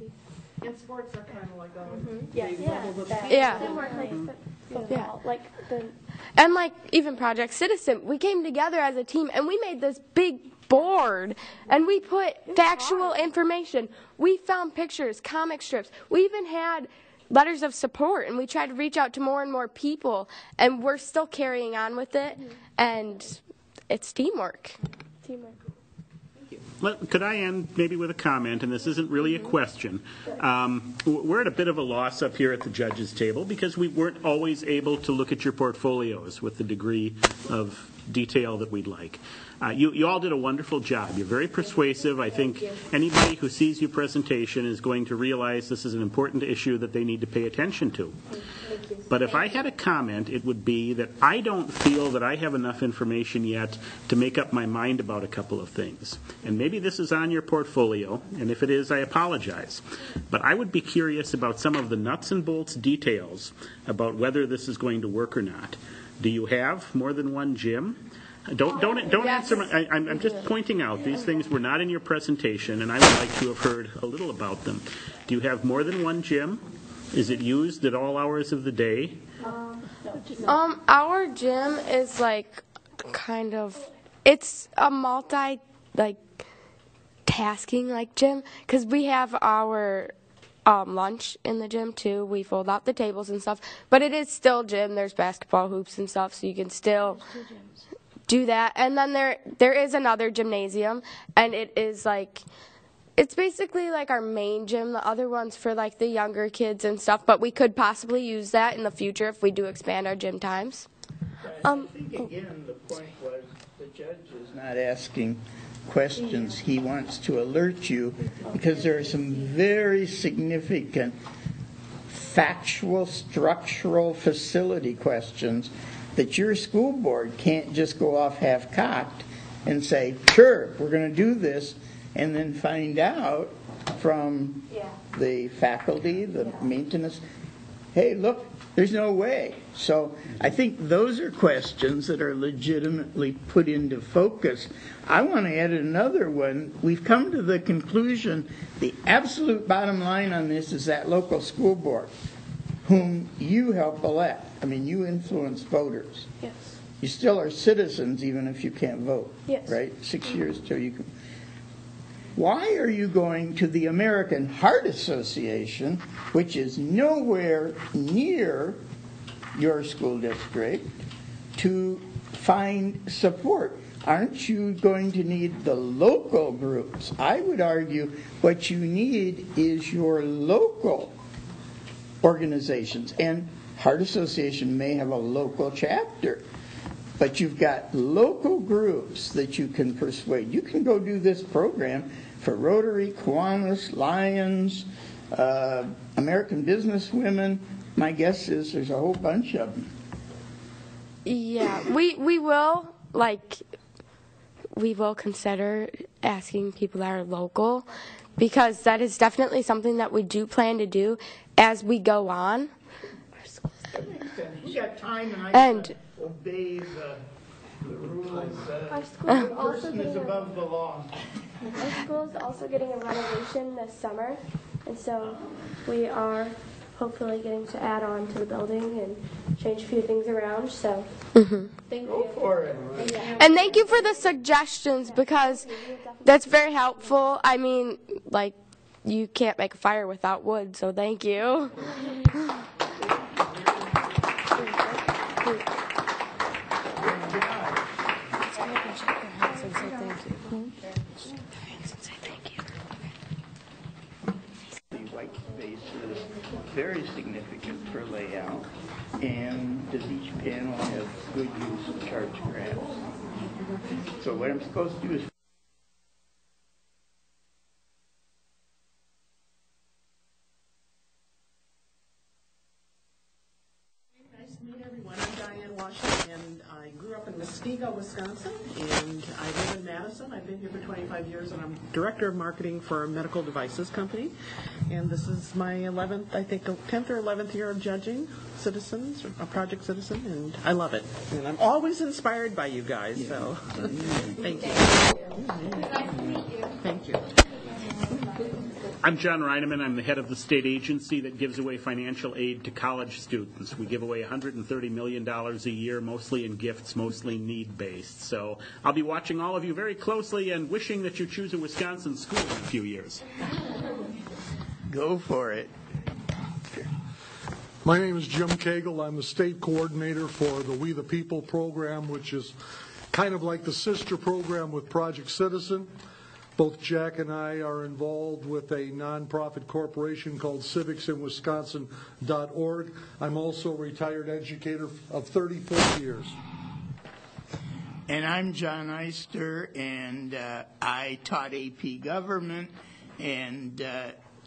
Speaker 11: sports are kind of like
Speaker 12: And even Project Citizen, we came together as a team and we made this big board and we put factual information. We found pictures, comic strips. We even had letters of support, and we tried to reach out to more and more people, and we're still carrying on with it, and it's teamwork.
Speaker 7: Could I end maybe with a comment, and this isn't really a question. We're at a bit of a loss up here at the judges' table because we weren't always able to look at your portfolios with the degree of detail that we'd like. You all did a wonderful job. You're very persuasive. I think anybody who sees your presentation is going to realize this is an important issue that they need to pay attention to. But if I had a comment, it would be that I don't feel that I have enough information yet to make up my mind about a couple of things. And maybe this is on your portfolio, and if it is, I apologize. But I would be curious about some of the nuts and bolts details about whether this is going to work or not. Do you have more than one gym? Don't answer. I'm just pointing out these things were not in your presentation, and I would like to have heard a little about them. Do you have more than one gym? Is it used at all hours of the day?
Speaker 12: Our gym is like kind of, it's a multi like tasking like gym because we have our lunch in the gym too. We fold out the tables and stuff, but it is still gym. There's basketball hoops and stuff, so you can still do that. And then there is another gymnasium, and it is like, it's basically like our main gym. The other one's for like the younger kids and stuff, but we could possibly use that in the future if we do expand our gym times.
Speaker 2: I think, again, the point was the judge is not asking questions. He wants to alert you because there are some very significant factual, structural, facility questions that your school board can't just go off half-cocked and say, sure, we're going to do this, and then find out from the faculty, the maintenance, hey, look, there's no way. So I think those are questions that are legitimately put into focus. I want to add another one. We've come to the conclusion the absolute bottom line on this is that local school board, whom you help elect. I mean, you influence voters.
Speaker 12: Yes.
Speaker 2: You still are citizens even if you can't vote,
Speaker 12: yes.
Speaker 2: Right? 6 years till you can. Why are you going to the American Heart Association, which is nowhere near your school district, to find support? Aren't you going to need the local groups? I would argue what you need is your local organizations. And Heart Association may have a local chapter, but you've got local groups that you can persuade. You can go do this program for Rotary, Kiwanis, Lions, American Businesswomen. My guess is there's a whole bunch of them.
Speaker 12: Yeah, we will consider asking people that are local, because that is definitely something that we do plan to do as we go on.
Speaker 2: That makes sense. You got time, and I
Speaker 12: And
Speaker 2: obey the rules.
Speaker 4: Our school
Speaker 2: No
Speaker 4: is also
Speaker 2: person
Speaker 4: getting
Speaker 2: is above the law.
Speaker 4: Our school is also getting a renovation this summer, and so we are hopefully getting to add on to the building and change a few things around. So
Speaker 2: Thank you. Go for it.
Speaker 12: And thank you for the suggestions, because that's very helpful. I mean, like, you can't make a fire without wood, so thank you.
Speaker 2: The white space is very significant for layout. And does each panel have good use of charge graphs? So what I'm supposed to do is
Speaker 11: and I grew up in Muskego, Wisconsin, and I live in Madison. I've been here for 25 years, and I'm director of marketing for a medical devices company. And this is my 11th, I think, 10th or 11th year of judging citizens, a project citizen, and I love it. And I'm always inspired by you guys, so thank you.
Speaker 4: nice to meet you.
Speaker 11: Thank you.
Speaker 7: I'm John Reineman. I'm the head of the state agency that gives away financial aid to college students. We give away $130 million a year, mostly in gifts, mostly need-based. So I'll be watching all of you very closely and wishing that you choose a Wisconsin school in a few years.
Speaker 2: go for it.
Speaker 9: My name is Jim Cagle. I'm the state coordinator for the We the People program, which is kind of like the sister program with Project Citizen. Both Jack and I are involved with a nonprofit corporation called civicsinwisconsin.org. I'm also a retired educator of 34 years.
Speaker 2: And I'm John Eister, and I taught AP government, and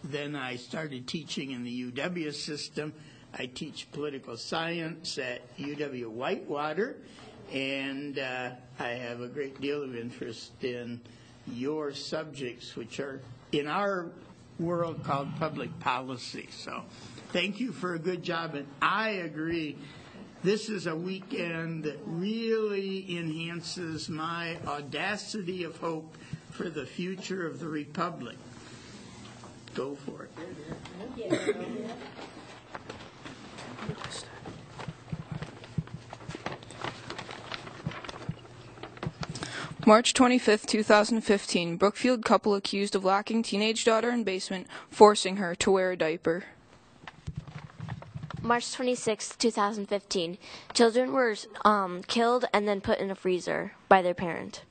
Speaker 2: then I started teaching in the UW system. I teach political science at UW-Whitewater, and I have a great deal of interest in your subjects, which are in our world called public policy. So thank you for a good job. And I agree, this is a weekend that really enhances my audacity of hope for the future of the Republic. Go for it.
Speaker 13: March 25th, 2015, Brookfield couple accused of locking teenage daughter in basement, forcing her to wear a diaper.
Speaker 14: March 26, 2015. Children were killed and then put in a freezer by their parent.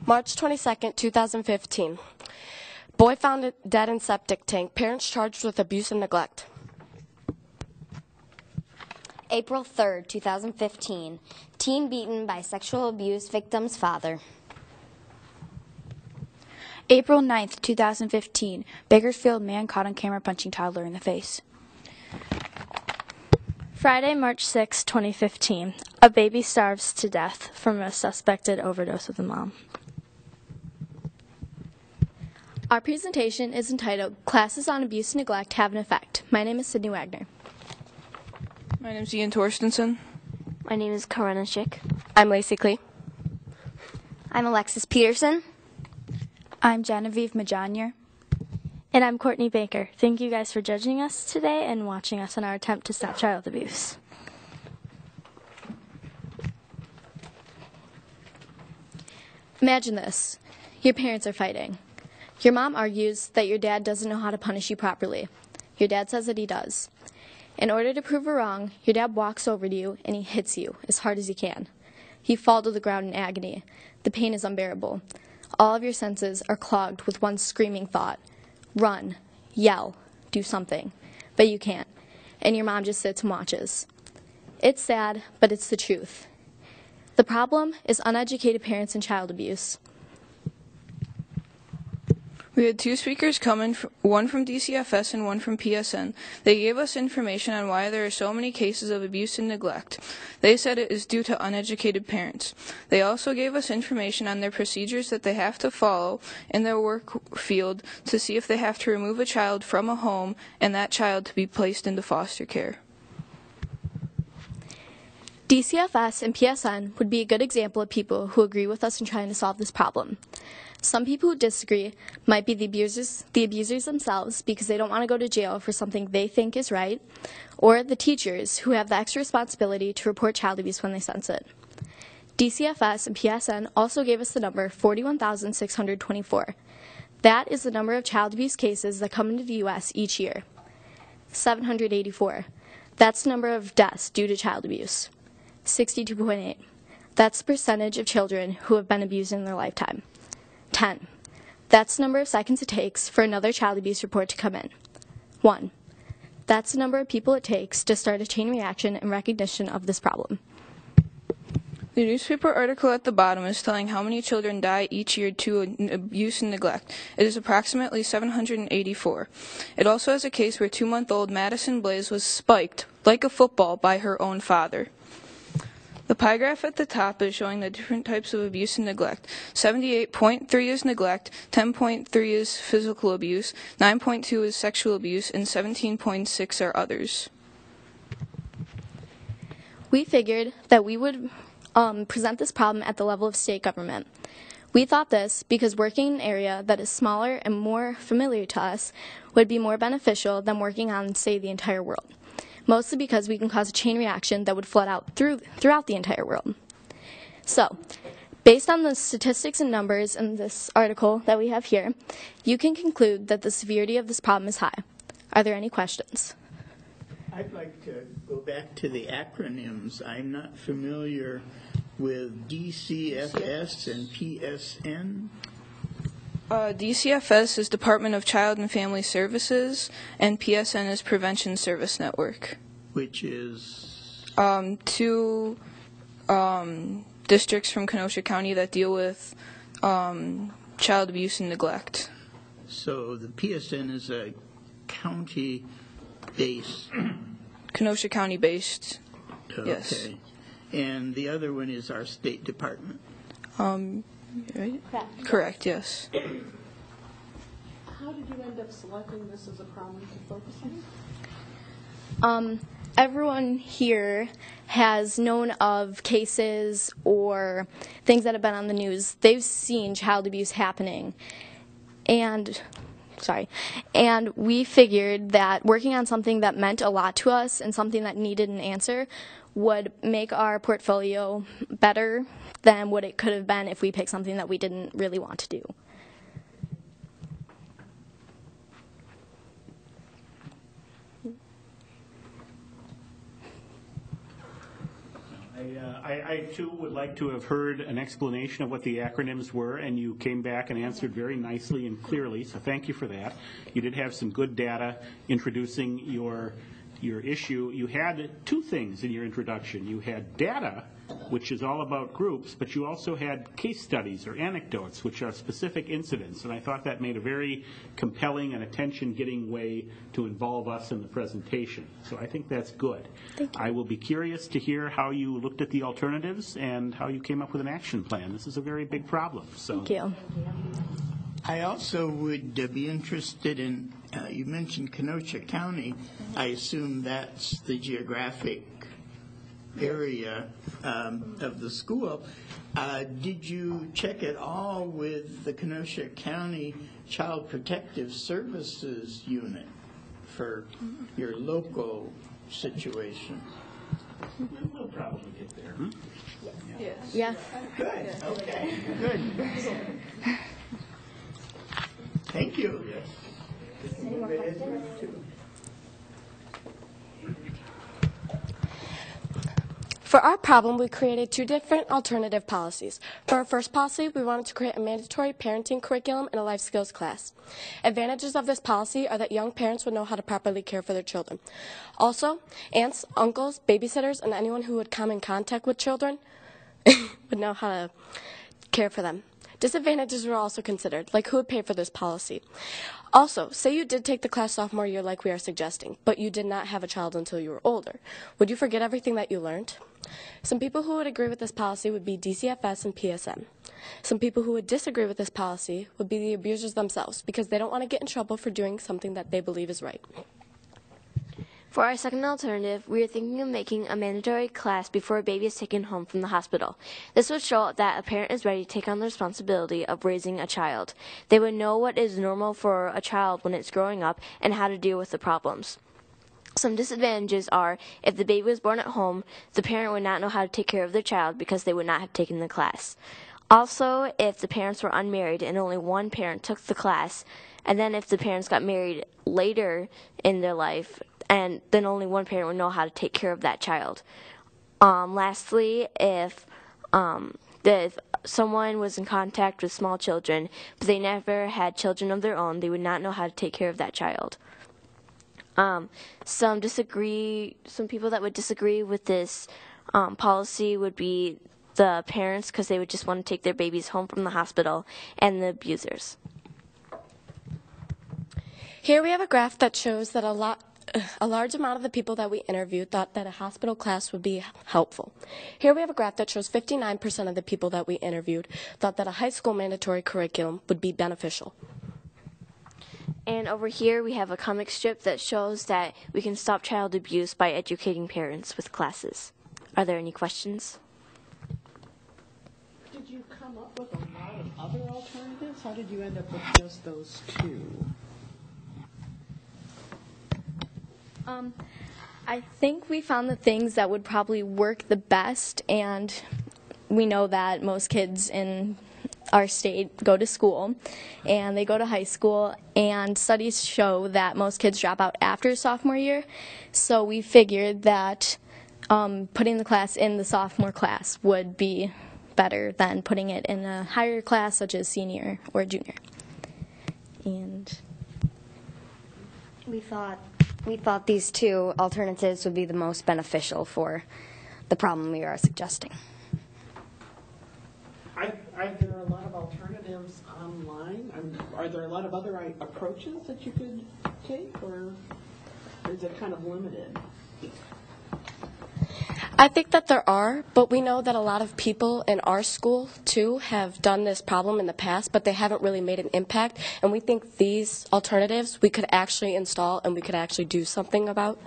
Speaker 12: March 22nd, 2015. Boy found dead in septic tank. Parents charged with abuse and neglect.
Speaker 15: April 3rd, 2015. Teen beaten by sexual abuse victim's father.
Speaker 16: April 9th, 2015. Bakersfield man caught on camera punching toddler in the face.
Speaker 17: Friday, March 6, 2015. A baby starves to death from a suspected overdose with the mom.
Speaker 18: Our presentation is entitled Classes on Abuse and Neglect Have an Effect. My name is Sydney Wagner.
Speaker 13: My name is Ian Torstensen.
Speaker 14: My name is Karana Schick.
Speaker 12: I'm Lacey Klee.
Speaker 15: I'm Alexis Peterson.
Speaker 16: I'm Genevieve Majanier.
Speaker 17: And I'm Courtney Baker. Thank you guys for judging us today and watching us in our attempt to stop child abuse.
Speaker 18: Imagine this. Your parents are fighting. Your mom argues that your dad doesn't know how to punish you properly. Your dad says that he does. In order to prove her wrong, your dad walks over to you and he hits you as hard as he can. You fall to the ground in agony. The pain is unbearable. All of your senses are clogged with one screaming thought. Run, yell, do something. But you can't. And your mom just sits and watches. It's sad, but it's the truth. The problem is uneducated parents and child abuse.
Speaker 13: We had two speakers come in, one from DCFS and one from PSN. They gave us information on why there are so many cases of abuse and neglect. They said it is due to uneducated parents. They also gave us information on their procedures that they have to follow in their work field to see if they have to remove a child from a home and that child to be placed into foster care.
Speaker 18: DCFS and PSN would be a good example of people who agree with us in trying to solve this problem. Some people who disagree might be the abusers themselves because they don't want to go to jail for something they think is right, or the teachers who have the extra responsibility to report child abuse when they sense it. DCFS and PSN also gave us the number 41,624. That is the number of child abuse cases that come into the U.S. each year. 784. That's the number of deaths due to child abuse. 62.8. That's the percentage of children who have been abused in their lifetime. 10. That's the number of seconds it takes for another child abuse report to come in. 1. That's the number of people it takes to start a chain reaction in recognition of this problem.
Speaker 13: The newspaper article at the bottom is telling how many children die each year to abuse and neglect. It is approximately 784. It also has a case where 2-month-old Madison Blaze was spiked, like a football, by her own father. The pie graph at the top is showing the different types of abuse and neglect. 78.3 is neglect, 10.3 is physical abuse, 9.2 is sexual abuse, and 17.6 are others.
Speaker 18: We figured that we would present this problem at the level of state government. We thought this because working in an area that is smaller and more familiar to us would be more beneficial than working on, say, the entire world. Mostly because we can cause a chain reaction that would flood out throughout the entire world. So, based on the statistics and numbers in this article that we have here, you can conclude that the severity of this problem is high. Are there any questions?
Speaker 2: I'd like to go back to the acronyms. I'm not familiar with DCFS and PSN.
Speaker 13: DCFS is Department of Child and Family Services, and PSN is Prevention Service Network.
Speaker 2: Which is?
Speaker 13: Two districts from Kenosha County that deal with child abuse and neglect.
Speaker 2: So the PSN is a county-based?
Speaker 13: Kenosha County-based,
Speaker 2: okay.
Speaker 13: Yes.
Speaker 2: And the other one is our State Department?
Speaker 13: Right? Correct, yes.
Speaker 11: How did you end up selecting this as a problem to focus on?
Speaker 18: Everyone here has known of cases or things that have been on the news. They've seen child abuse happening. And And we figured that working on something that meant a lot to us and something that needed an answer would make our portfolio better than what it could have been if we picked something that we didn't really want to do.
Speaker 7: I too would like to have heard an explanation of what the acronyms were, and you came back and answered very nicely and clearly, so thank you for that. You did have some good data introducing your issue. You had two things in your introduction. You had data, which is all about groups, but you also had case studies or anecdotes, which are specific incidents, and I thought that made a very compelling and attention-getting way to involve us in the presentation. So I think that's good.
Speaker 18: Thank you.
Speaker 7: I will be curious to hear how you looked at the alternatives and how you came up with an action plan. This is a very big problem. So.
Speaker 18: Thank you.
Speaker 2: I also would be interested in, you mentioned Kenosha County. I assume that's the geographic area of the school. Did you check at all with the Kenosha County Child Protective Services unit for your local situation?
Speaker 7: We'll probably get there.
Speaker 18: Yes. Yeah.
Speaker 2: Good. Okay. Good. Thank you.
Speaker 18: Any more questions?
Speaker 12: For our problem, we created two different alternative policies. For our first policy, we wanted to create a mandatory parenting curriculum and a life skills class. Advantages of this policy are that young parents would know how to properly care for their children. Also, aunts, uncles, babysitters, and anyone who would come in contact with children would know how to care for them. Disadvantages were also considered, like who would pay for this policy. Also, say you did take the class sophomore year like we are suggesting, but you did not have a child until you were older. Would you forget everything that you learned? Some people who would agree with this policy would be DCFS and PSM. Some people who would disagree with this policy would be the abusers themselves because they don't want to get in trouble for doing something that they believe is right.
Speaker 14: For our second alternative, we are thinking of making a mandatory class before a baby is taken home from the hospital. This would show that a parent is ready to take on the responsibility of raising a child. They would know what is normal for a child when it's growing up and how to deal with the problems. Some disadvantages are if the baby was born at home, the parent would not know how to take care of their child because they would not have taken the class. Also, if the parents were unmarried and only one parent took the class, and then if the parents got married later in their life, and then only one parent would know how to take care of that child. Lastly, if someone was in contact with small children, but they never had children of their own, they would not know how to take care of that child. Some people that would disagree with this policy would be the parents because they would just want to take their babies home from the hospital, and the abusers.
Speaker 12: Here we have a graph that shows that a large amount of the people that we interviewed thought that a hospital class would be helpful. Here we have a graph that shows 59% of the people that we interviewed thought that a high school mandatory curriculum would be beneficial.
Speaker 14: And over here we have a comic strip that shows that we can stop child abuse by educating parents with classes. Are there any questions?
Speaker 11: Did you come up with a lot of other alternatives? How did you end up with just those two?
Speaker 18: I think we found the things that would probably work the best, and we know that most kids in our state go to school, and they go to high school, and studies show that most kids drop out after sophomore year, so we figured that putting the class in the sophomore class would be better than putting it in a higher class such as senior or junior. And
Speaker 15: we thought these two alternatives would be the most beneficial for the problem we are suggesting.
Speaker 11: Are there a lot of alternatives online? Are there a lot of other approaches that you could take, or is it kind of limited?
Speaker 12: I think that there are, but we know that a lot of people in our school, too, have done this problem in the past, but they haven't really made an impact. And we think these alternatives we could actually install and we could actually do something about.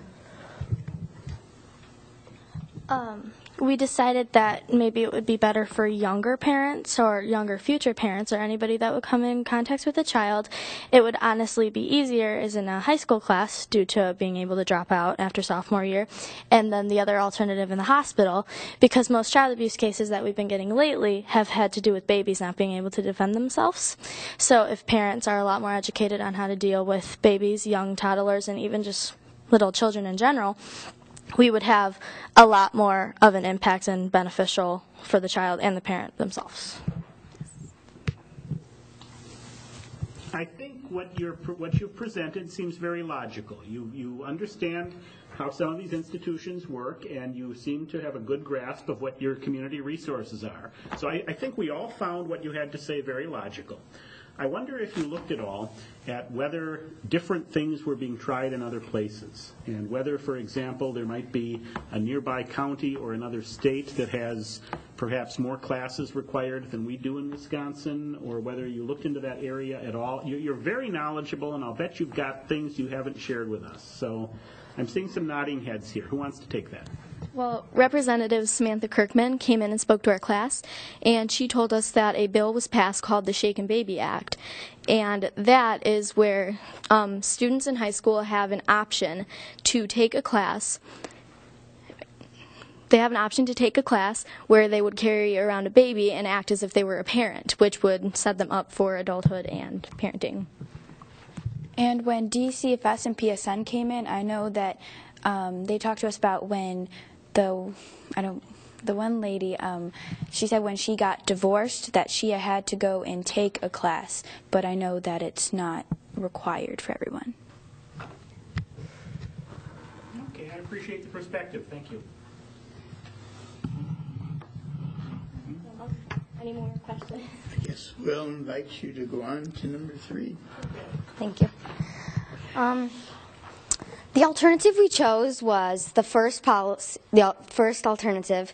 Speaker 17: We decided that maybe it would be better for younger parents or younger future parents or anybody that would come in contact with a child. It would honestly be easier as in a high school class due to being able to drop out after sophomore year, and then the other alternative in the hospital, because most child abuse cases that we've been getting lately have had to do with babies not being able to defend themselves. So if parents are a lot more educated on how to deal with babies, young toddlers, and even just little children in general, we would have a lot more of an impact and beneficial for the child and the parent themselves.
Speaker 7: I think what you've presented seems very logical. You understand how some of these institutions work, and you seem to have a good grasp of what your community resources are. So I think we all found what you had to say very logical. I wonder if you looked at all at whether different things were being tried in other places, and whether, for example, there might be a nearby county or another state that has perhaps more classes required than we do in Wisconsin, or whether you looked into that area at all. You're very knowledgeable, and I'll bet you've got things you haven't shared with us. So I'm seeing some nodding heads here. Who wants to take that?
Speaker 18: Well, Representative Samantha Kirkman came in and spoke to our class, and she told us that a bill was passed called the Shaken Baby Act, and that is where students in high school have an option to take a class. They have an option to take a class where they would carry around a baby and act as if they were a parent, which would set them up for adulthood and parenting.
Speaker 16: And when DCFS and PSN came in, I know that they talked to us about when the one lady, she said when she got divorced that she had to go and take a class, but I know that it's not required for everyone.
Speaker 7: Okay, I appreciate the perspective. Thank you.
Speaker 4: Any more questions?
Speaker 2: Yes, we'll invite you to go on to number 3.
Speaker 15: Thank you. The alternative we chose was the first alternative,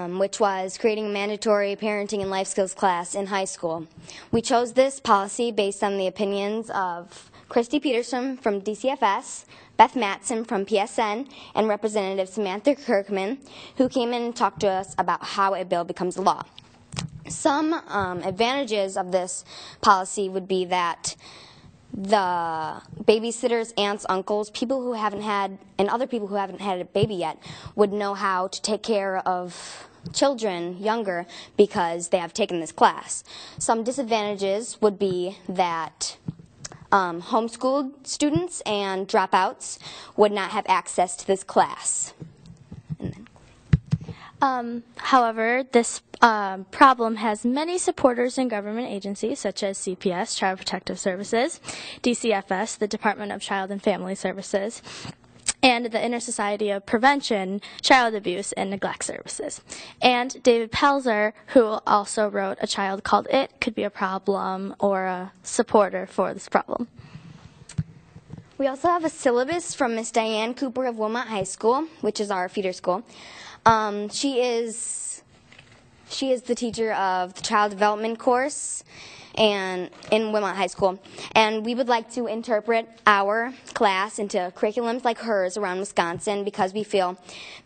Speaker 15: which was creating a mandatory parenting and life skills class in high school. We chose this policy based on the opinions of Christy Peterson from DCFS, Beth Matson from PSN, and Representative Samantha Kirkman, who came in and talked to us about how a bill becomes law. Some advantages of this policy would be that the babysitters, aunts, uncles, people who haven't had, and other people who haven't had a baby yet would know how to take care of children younger because they have taken this class. Some disadvantages would be that homeschooled students and dropouts would not have access to this class.
Speaker 17: However, this problem has many supporters in government agencies such as CPS, Child Protective Services, DCFS, the Department of Child and Family Services, and the Inter-Society of Prevention, Child Abuse, and Neglect Services. And David Pelzer, who also wrote A Child Called It, could be a problem or a supporter for this problem.
Speaker 15: We also have a syllabus from Miss Diane Cooper of Wilmot High School, which is our feeder school. She is the teacher of the Child Development course and in Wilmot High School. And we would like to interpret our class into curriculums like hers around Wisconsin because we feel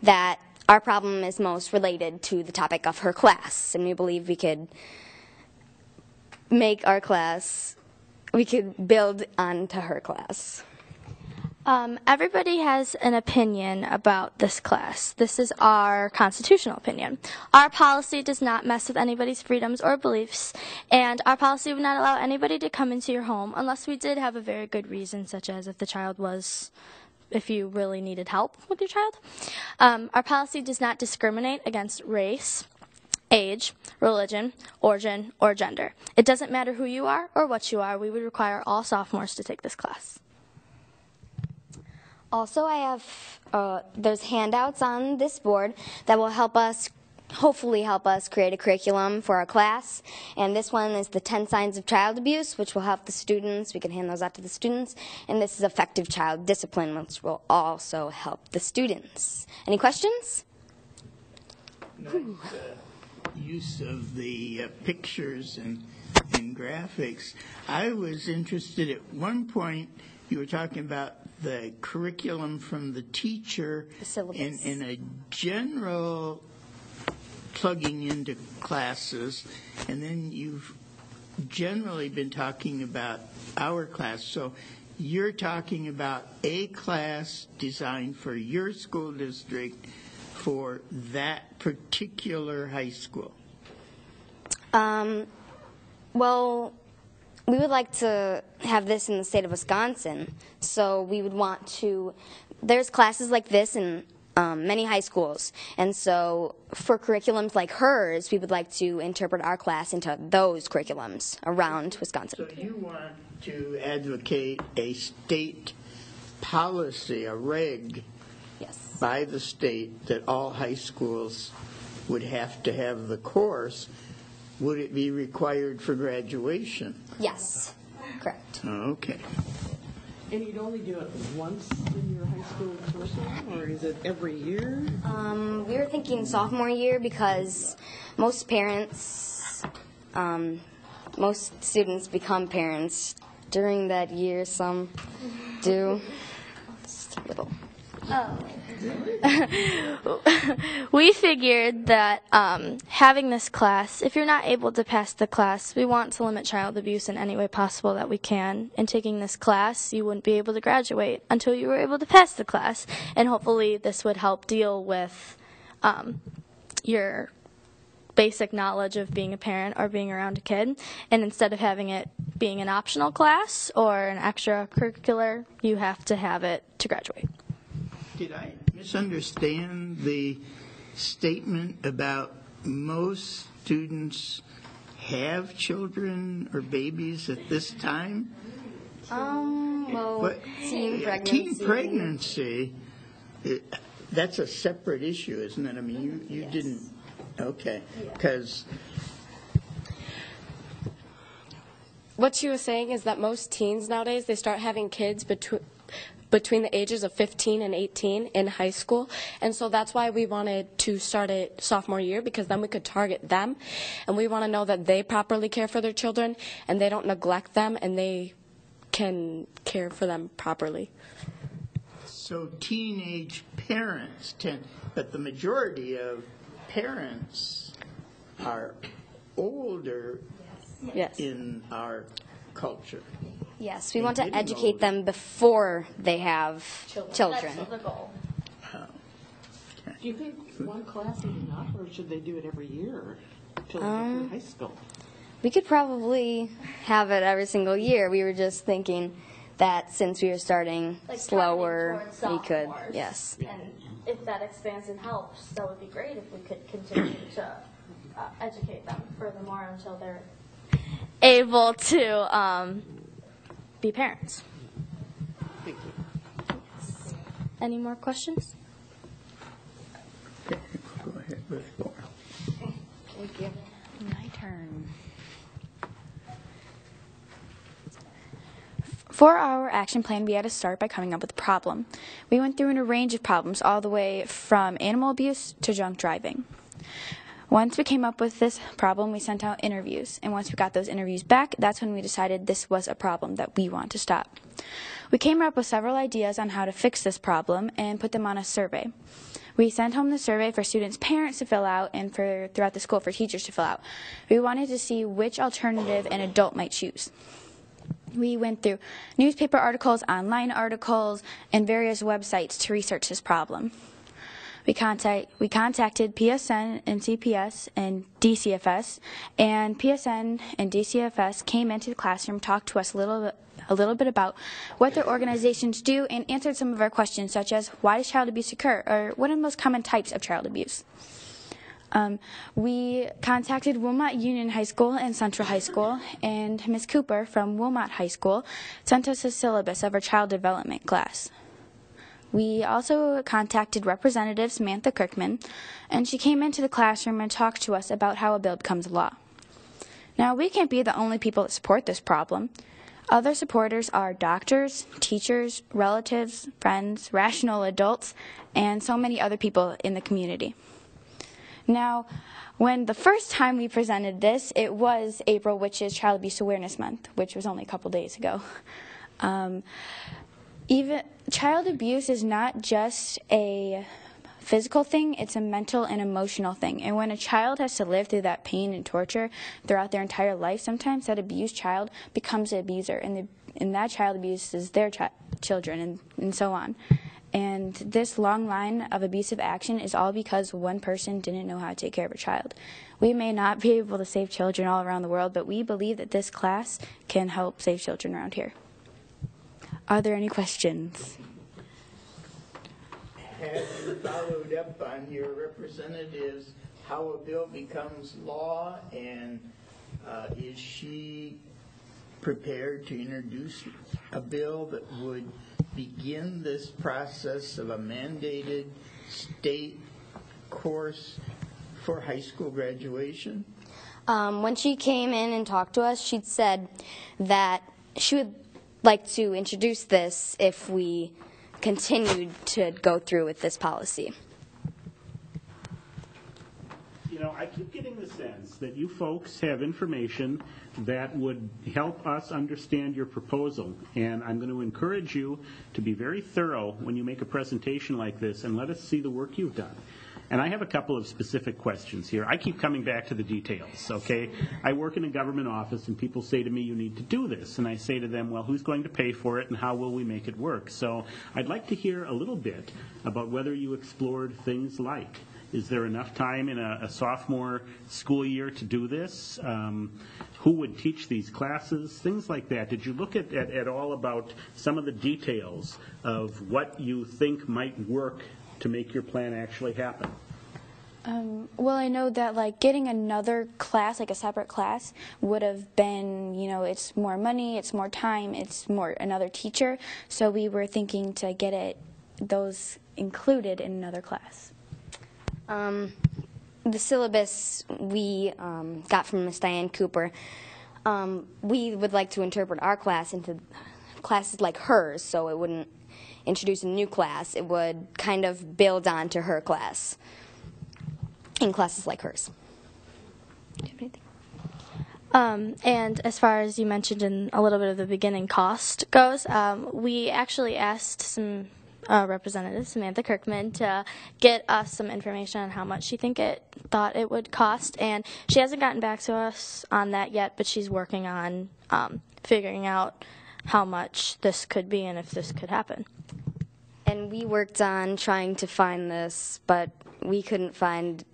Speaker 15: that our problem is most related to the topic of her class. And we believe we could make our class, we could build onto her class.
Speaker 17: Everybody has an opinion about this class. This is our constitutional opinion. Our policy does not mess with anybody's freedoms or beliefs, and our policy would not allow anybody to come into your home unless we did have a very good reason, such as if you really needed help with your child. Our policy does not discriminate against race, age, religion, origin, or gender. It doesn't matter who you are or what you are. We would require all sophomores to take this class.
Speaker 15: Also, I have, there's handouts on this board that will hopefully help us create a curriculum for our class. And this one is the 10 signs of child abuse, which will help the students. We can hand those out to the students. And this is effective child discipline, which will also help the students. Any questions?
Speaker 2: Nice use of the pictures and graphics. I was interested at one point you were talking about the curriculum from the teacher in a general plugging into classes, and then you've generally been talking about our class. So you're talking about a class designed for your school district for that particular high school.
Speaker 15: Well, we would like to have this in the state of Wisconsin, so we would want to, there's classes like this in many high schools, and so for curriculums like hers, we would like to interpret our class into those curriculums around Wisconsin.
Speaker 2: So you want to advocate a state policy, a reg, by the state that all high schools would have to have the course. Would it be required for graduation?
Speaker 15: Yes, correct.
Speaker 2: Okay.
Speaker 11: And you'd only do it once in your high school curriculum, or is it every year?
Speaker 15: We were thinking sophomore year because most parents, most students become parents during that year. Some do. Just a little.
Speaker 17: We figured that having this class, if you're not able to pass the class, we want to limit child abuse in any way possible that we can. And taking this class, you wouldn't be able to graduate until you were able to pass the class. And hopefully this would help deal with your basic knowledge of being a parent or being around a kid. And instead of having it being an optional class or an extracurricular, you have to have it to graduate.
Speaker 2: Did I misunderstand the statement about most students have children or babies at this time?
Speaker 15: Well, teen
Speaker 2: pregnancy, that's a separate issue, isn't it? I mean, you didn't, okay, because...
Speaker 12: What she was saying is that most teens nowadays, they start having kids between the ages of 15 and 18 in high school. And so that's why we wanted to start it sophomore year, because then we could target them. And we want to know that they properly care for their children and they don't neglect them and they can care for them properly.
Speaker 2: So teenage parents tend, but the majority of parents are older in our culture.
Speaker 15: Yes, we want to educate them before they have children.
Speaker 11: That's the goal. Do you think one class is enough, or should they do it every year until they get through high school?
Speaker 15: We could probably have it every single year. We were just thinking that since we were starting slower, we could, yes.
Speaker 17: And if that expands and helps, that would be great if we could continue to educate them furthermore until they're able to be parents.
Speaker 2: Thank you.
Speaker 17: Any more questions?
Speaker 2: Okay, go ahead with Laura.
Speaker 15: Thank you.
Speaker 16: My turn. For our action plan, we had to start by coming up with a problem. We went through a range of problems, all the way from animal abuse to drunk driving. Once we came up with this problem, we sent out interviews. And once we got those interviews back, that's when we decided this was a problem that we want to stop. We came up with several ideas on how to fix this problem and put them on a survey. We sent home the survey for students' parents to fill out and for throughout the school for teachers to fill out. We wanted to see which alternative an adult might choose. We went through newspaper articles, online articles, and various websites to research this problem. We contacted PSN and CPS and DCFS, and PSN and DCFS came into the classroom, talked to us a little bit about what their organizations do, and answered some of our questions, such as why does child abuse occur, or what are the most common types of child abuse. We contacted Wilmot Union High School and Central High School, and Ms. Cooper from Wilmot High School sent us a syllabus of our child development class. We also contacted Representative Samantha Kirkman, and she came into the classroom and talked to us about how a bill becomes a law. Now, we can't be the only people that support this problem. Other supporters are doctors, teachers, relatives, friends, rational adults, and so many other people in the community. Now, when the first time we presented this, it was April, which is Child Abuse Awareness Month, which was only a couple days ago. Even child abuse is not just a physical thing, it's a mental and emotional thing. And when a child has to live through that pain and torture throughout their entire life, sometimes that abused child becomes an abuser, and that child abuses their children, and so on. And this long line of abusive action is all because one person didn't know how to take care of a child. We may not be able to save children all around the world, but we believe that this class can help save children around here. Are there any questions?
Speaker 2: Have you followed up on your representatives how a bill becomes law, and is she prepared to introduce a bill that would begin this process of a mandated state course for high school graduation?
Speaker 15: When she came in and talked to us, she'd said that she would like to introduce this if we continued to go through with this policy.
Speaker 7: You know, I keep getting the sense that you folks have information that would help us understand your proposal, and I'm going to encourage you to be very thorough when you make a presentation like this and let us see the work you've done. And I have a couple of specific questions here. I keep coming back to the details, okay? I work in a government office, and people say to me, you need to do this. And I say to them, well, who's going to pay for it, and how will we make it work? So I'd like to hear a little bit about whether you explored things like, is there enough time in a sophomore school year to do this? Who would teach these classes? Things like that. Did you look at all about some of the details of what you think might work to make your plan actually happen?
Speaker 16: Well, I know that like getting another class, like a separate class, would have been, you know, it's more money, it's more time, it's more another teacher. So we were thinking to get those included in another class.
Speaker 15: The syllabus we got from Miss Diane Cooper, we would like to interpret our class into classes like hers, so it wouldn't introduce a new class. It would kind of build on to her class in classes like hers. Do you have anything?
Speaker 17: And as far as you mentioned in a little bit of the beginning, cost goes, we actually asked some Representative Samantha Kirkman to get us some information on how much she thought it would cost, and she hasn't gotten back to us on that yet, but she's working on figuring out how much this could be and if this could happen.
Speaker 15: And we worked on trying to find this, but we couldn't find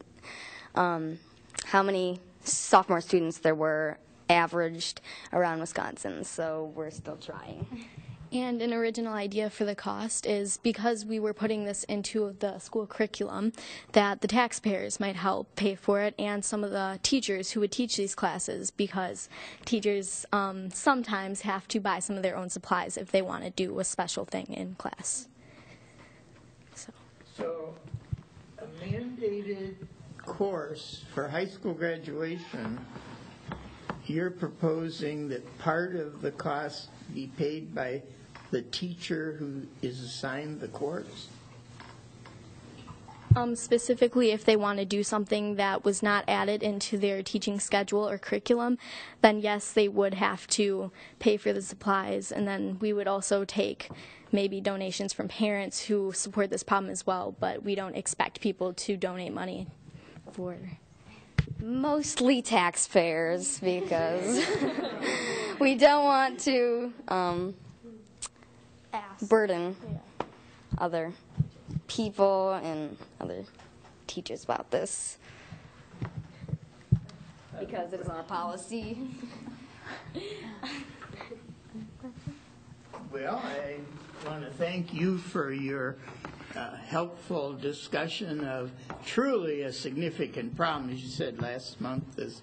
Speaker 15: how many sophomore students there were averaged around Wisconsin, so we're still trying.
Speaker 17: And an original idea for the cost is because we were putting this into the school curriculum, that the taxpayers might help pay for it, and some of the teachers who would teach these classes, because teachers sometimes have to buy some of their own supplies if they want to do a special thing in class.
Speaker 2: So a mandated course for high school graduation, you're proposing that part of the cost be paid by the teacher who is assigned the course?
Speaker 17: Specifically, if they want to do something that was not added into their teaching schedule or curriculum, then yes, they would have to pay for the supplies, and then we would also take maybe donations from parents who support this problem as well, but we don't expect people to donate money for
Speaker 15: Mostly taxpayers, because we don't want to burden other people and other teachers about this, because it is our policy.
Speaker 2: Well, I want to thank you for your helpful discussion of truly a significant problem, as you said last month, is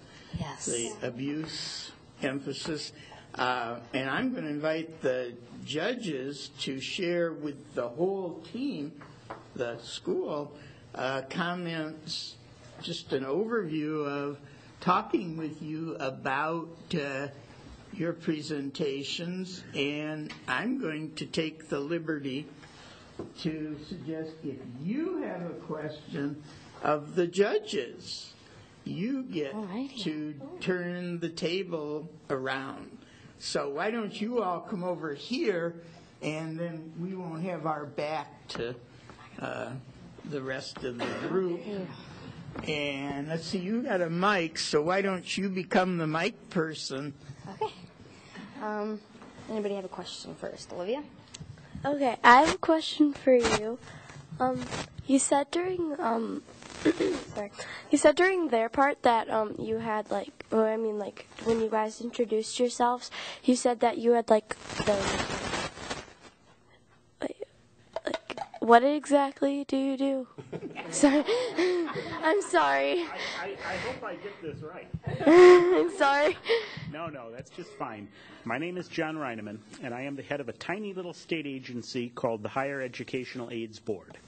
Speaker 2: the abuse emphasis. And I'm going to invite the judges to share with the whole team, the school, comments, just an overview of talking with you about your presentations. And I'm going to take the liberty to suggest if you have a question of the judges, you get to turn the table around. So why don't you all come over here, and then we won't have our back to the rest of the group. And let's see, you got a mic, so why don't you become the mic person?
Speaker 15: Okay. Anybody have a question first? Olivia?
Speaker 3: Okay, I have a question for you. You said during you said during their part that you had when you guys introduced yourselves, you said that you had what exactly do you do? Sorry. I'm sorry.
Speaker 7: I hope I get this right.
Speaker 3: I'm sorry.
Speaker 7: No, that's just fine. My name is John Reineman, and I am the head of a tiny little state agency called the Higher Educational Aids Board.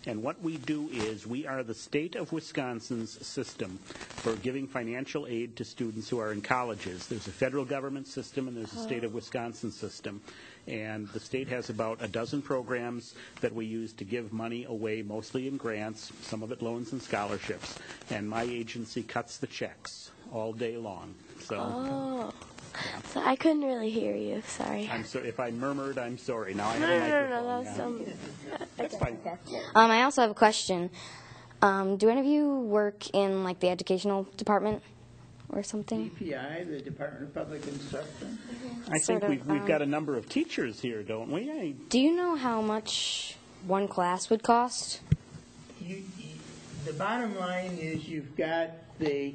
Speaker 7: And what we do is we are the state of Wisconsin's system for giving financial aid to students who are in colleges. There's a federal government system and there's a state of Wisconsin system. And the state has about a dozen programs that we use to give money away, mostly in grants, some of it loans and scholarships. And my agency cuts the checks all day long. So
Speaker 3: I couldn't really hear you. Sorry.
Speaker 7: I'm sorry if I murmured. I'm sorry. Now I have a microphone. That's fine.
Speaker 15: I also have a question. Do any of you work in the educational department or something?
Speaker 2: DPI, the Department of Public Instruction.
Speaker 7: I think we've got a number of teachers here, don't we?
Speaker 15: Do you know how much one class would cost?
Speaker 2: The bottom line is you've got the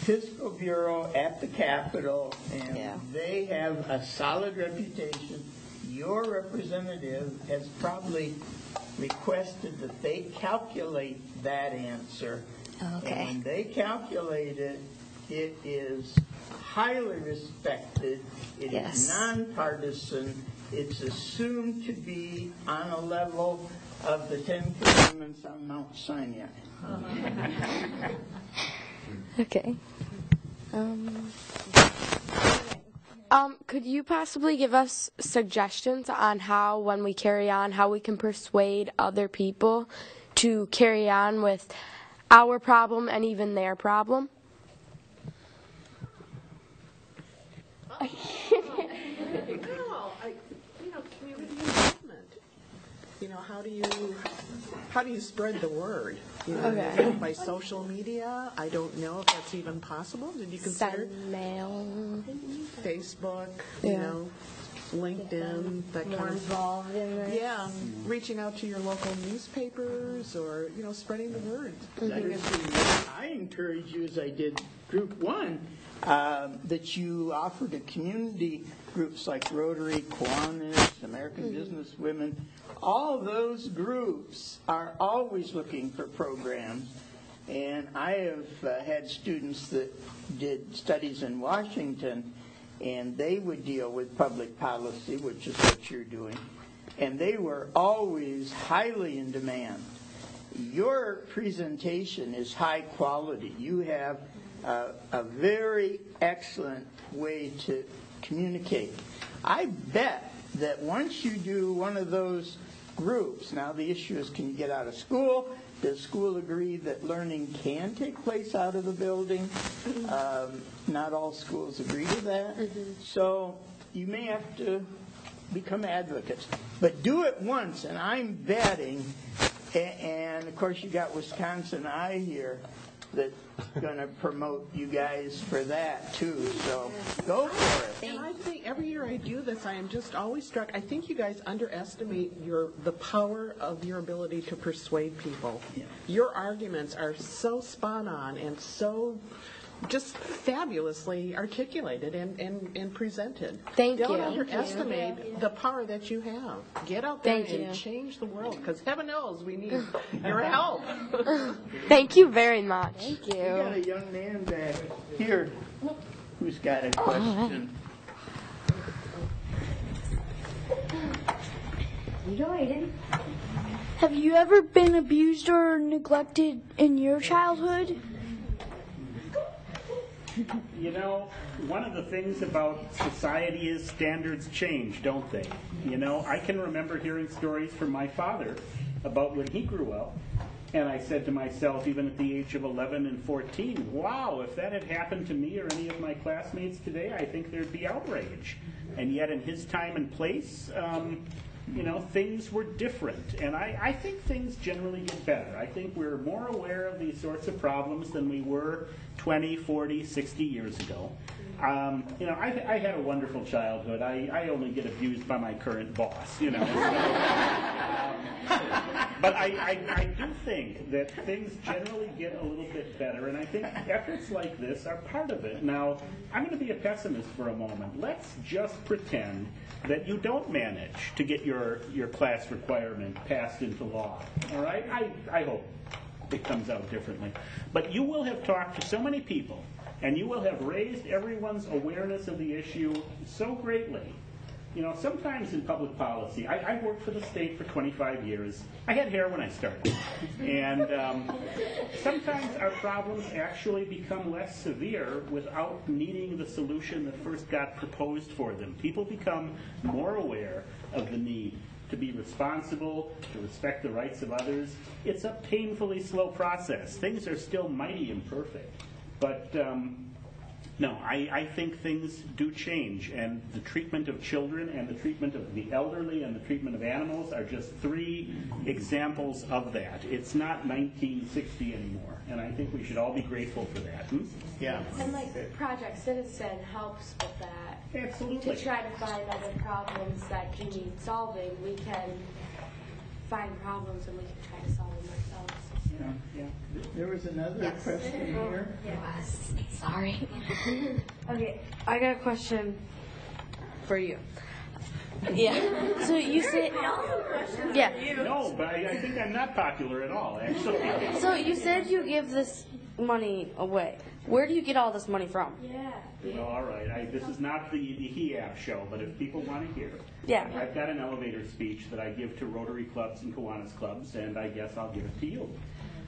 Speaker 2: Fiscal Bureau at the Capitol, and they have a solid reputation. Your representative has probably requested that they calculate that answer.
Speaker 15: Okay.
Speaker 2: And when they calculate it, it is highly respected. It is nonpartisan. It's assumed to be on a level of the Ten Commandments on Mount Sinai.
Speaker 15: Okay.
Speaker 12: Could you possibly give us suggestions on how, when we carry on, how we can persuade other people to carry on with our problem and even their problem?
Speaker 11: Community involvement. How do you spread the word? By social media? I don't know if that's even possible. Did you consider
Speaker 12: mail,
Speaker 11: Facebook? LinkedIn, that
Speaker 15: more
Speaker 11: kind of
Speaker 15: involved in this.
Speaker 11: Yeah, reaching out to your local newspapers or spreading the word.
Speaker 2: I encourage you, as I did Group 1, that you offer to community groups like Rotary, Kiwanis, American Business Women. All those groups are always looking for programs. And I have had students that did studies in Washington, and they would deal with public policy, which is what you're doing. And they were always highly in demand. Your presentation is high quality. You have a very excellent way to communicate. I bet that once you do one of those groups, now the issue is, can you get out of school? Does school agree that learning can take place out of the building? Not all schools agree to that. So you may have to become advocates. But do it once, and I'm betting, and of course you got Wisconsin Eye here that's going to promote you guys for that too. So go for it.
Speaker 11: And I think every year I do this, I am just always struck. I think you guys underestimate the power of your ability to persuade people.
Speaker 2: Yeah.
Speaker 11: Your arguments are so spot on and so just fabulously articulated and presented. Don't underestimate the power that you have. Get out there and change the world, because heaven knows we need your help.
Speaker 12: Thank you very much.
Speaker 15: Thank you.
Speaker 2: We got a young man back here who's got a question.
Speaker 19: Have you ever been abused or neglected in your childhood?
Speaker 7: One of the things about society is standards change, don't they? I can remember hearing stories from my father about when he grew up, And I said to myself, even at the age of 11 and 14, wow, if that had happened to me or any of my classmates today, I think there'd be outrage. And yet in his time and place, things were different. And I think things generally get better. I think we're more aware of these sorts of problems than we were 20, 40, 60 years ago. I had a wonderful childhood. I only get abused by my current boss, But I do think that things generally get a little bit better, and I think efforts like this are part of it. Now, I'm going to be a pessimist for a moment. Let's just pretend that you don't manage to get your class requirement passed into law. All right? I hope it comes out differently. But you will have talked to so many people, and you will have raised everyone's awareness of the issue so greatly. Sometimes in public policy, I worked for the state for 25 years. I had hair when I started. And sometimes our problems actually become less severe without needing the solution that first got proposed for them. People become more aware of the need to be responsible, to respect the rights of others. It's a painfully slow process. Things are still mighty imperfect. But no, I think things do change, and the treatment of children and the treatment of the elderly and the treatment of animals are just 3 examples of that. It's not 1960 anymore, and I think we should all be grateful for that. Yeah.
Speaker 12: And Project Citizen helps with that.
Speaker 7: Absolutely.
Speaker 12: To try to find other problems that do need solving, we can find problems and we can try to solve them ourselves.
Speaker 2: Yeah. There was another question here.
Speaker 10: Yes. Sorry. Okay, I got a question for you. Yeah. So you said. Yeah.
Speaker 7: No, but I think I'm not popular at all, actually.
Speaker 10: So you said you give this money away. Where do you get all this money from?
Speaker 12: Yeah.
Speaker 7: Well, all right. This is not the He App show, but if people want to hear, I've got an elevator speech that I give to Rotary clubs and Kiwanis clubs, and I guess I'll give it to you.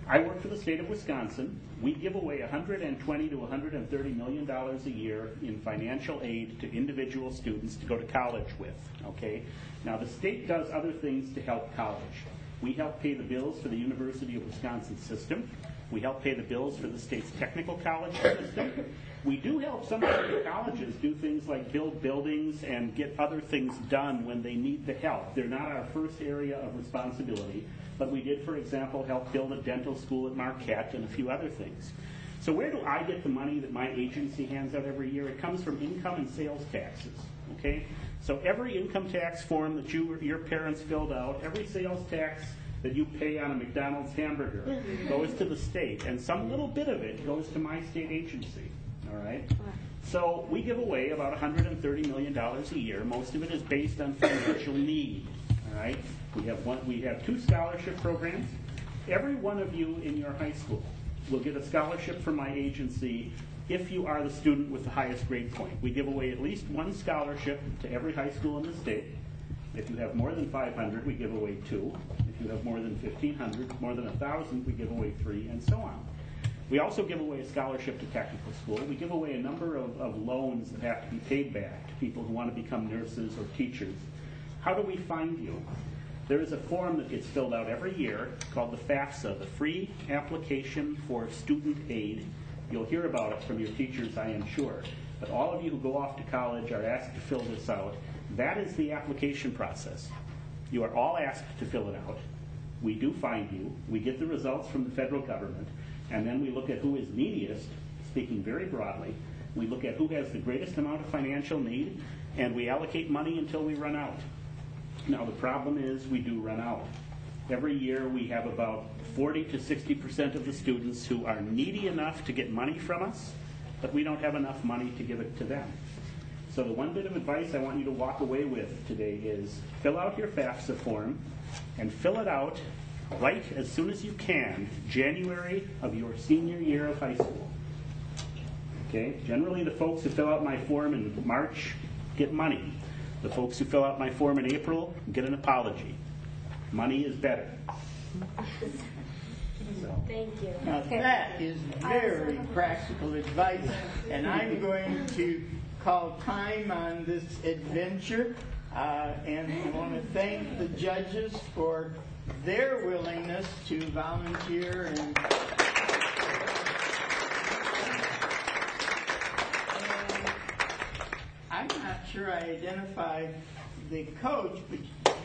Speaker 7: I work for the state of Wisconsin. We give away $120 to $130 million a year in financial aid to individual students to go to college with. Okay. Now the state does other things to help college. We help pay the bills for the University of Wisconsin system. We help pay the bills for the state's technical college system. We do help some of the colleges do things like build buildings and get other things done when they need the help. They're not our first area of responsibility, but we did, for example, help build a dental school at Marquette and a few other things. So where do I get the money that my agency hands out every year? It comes from income and sales taxes. Okay? So every income tax form that your parents filled out, every sales tax that you pay on a McDonald's hamburger goes to the state, and some little bit of it goes to my state agency. All right? So we give away about $130 million a year. Most of it is based on financial need. All right? We have 2 scholarship programs. Every one of you in your high school will get a scholarship from my agency if you are the student with the highest grade point. We give away at least 1 scholarship to every high school in the state. If you have more than 500, we give away 2. If you have more than 1,500, more than 1,000, we give away 3, and so on. We also give away a scholarship to technical school. We give away a number of loans that have to be paid back to people who want to become nurses or teachers. How do we find you? There is a form that gets filled out every year called the FAFSA, the Free Application for Student Aid. You'll hear about it from your teachers, I am sure. But all of you who go off to college are asked to fill this out. That is the application process. You are all asked to fill it out. We do find you. We get the results from the federal government. And then we look at who is neediest, speaking very broadly. We look at who has the greatest amount of financial need, and we allocate money until we run out. Now, the problem is we do run out. Every year we have about 40 to 60% of the students who are needy enough to get money from us, but we don't have enough money to give it to them. So the one bit of advice I want you to walk away with today is fill out your FAFSA form and fill it out right as soon as you can, January of your senior year of high school. Okay? Generally, the folks who fill out my form in March get money. The folks who fill out my form in April get an apology. Money is better.
Speaker 12: Thank you.
Speaker 2: Now that is very practical advice, and I'm going to call time on this adventure, and I want to thank the judges for their willingness to volunteer and I'm not sure I identified the coach, but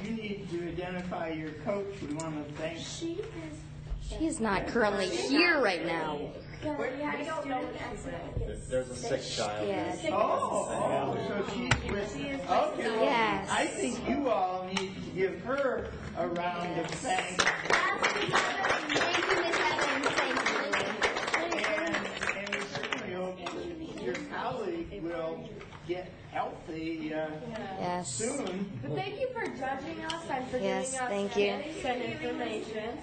Speaker 2: you need to identify your coach. We want to thank.
Speaker 15: She is not currently here right now.
Speaker 20: There's a sick child.
Speaker 15: Yes.
Speaker 2: So she's with. Okay. Well,
Speaker 15: Yes.
Speaker 2: I think you all need to give her a round of thanks.
Speaker 15: Thank you, Miss Evans. Thank you.
Speaker 2: And we certainly hope your colleague will get healthy soon.
Speaker 12: But thank you for judging us and for
Speaker 15: Yes,
Speaker 12: giving us
Speaker 15: thank you.
Speaker 12: tips and information.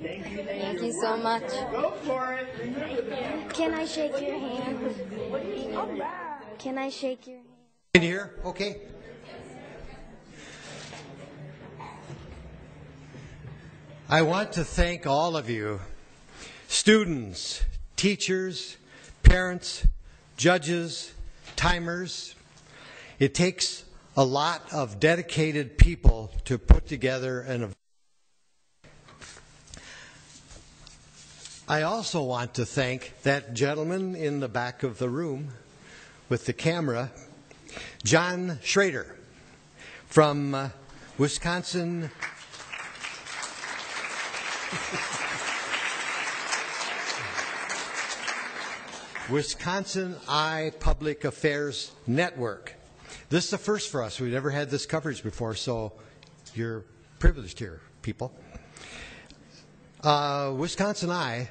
Speaker 2: Thank
Speaker 15: you so much.
Speaker 2: Go for it. Remember,
Speaker 15: Can I shake your hand? Can I shake your hand?
Speaker 1: In here? Okay. I want to thank all of you, students, teachers, parents, judges, timers. It takes a lot of dedicated people to put together an event. I also want to thank that gentleman in the back of the room with the camera, John Schrader from Wisconsin. Wisconsin Eye Public Affairs Network. This is the first for us. We've never had this coverage before, so you're privileged here, people. Wisconsin Eye,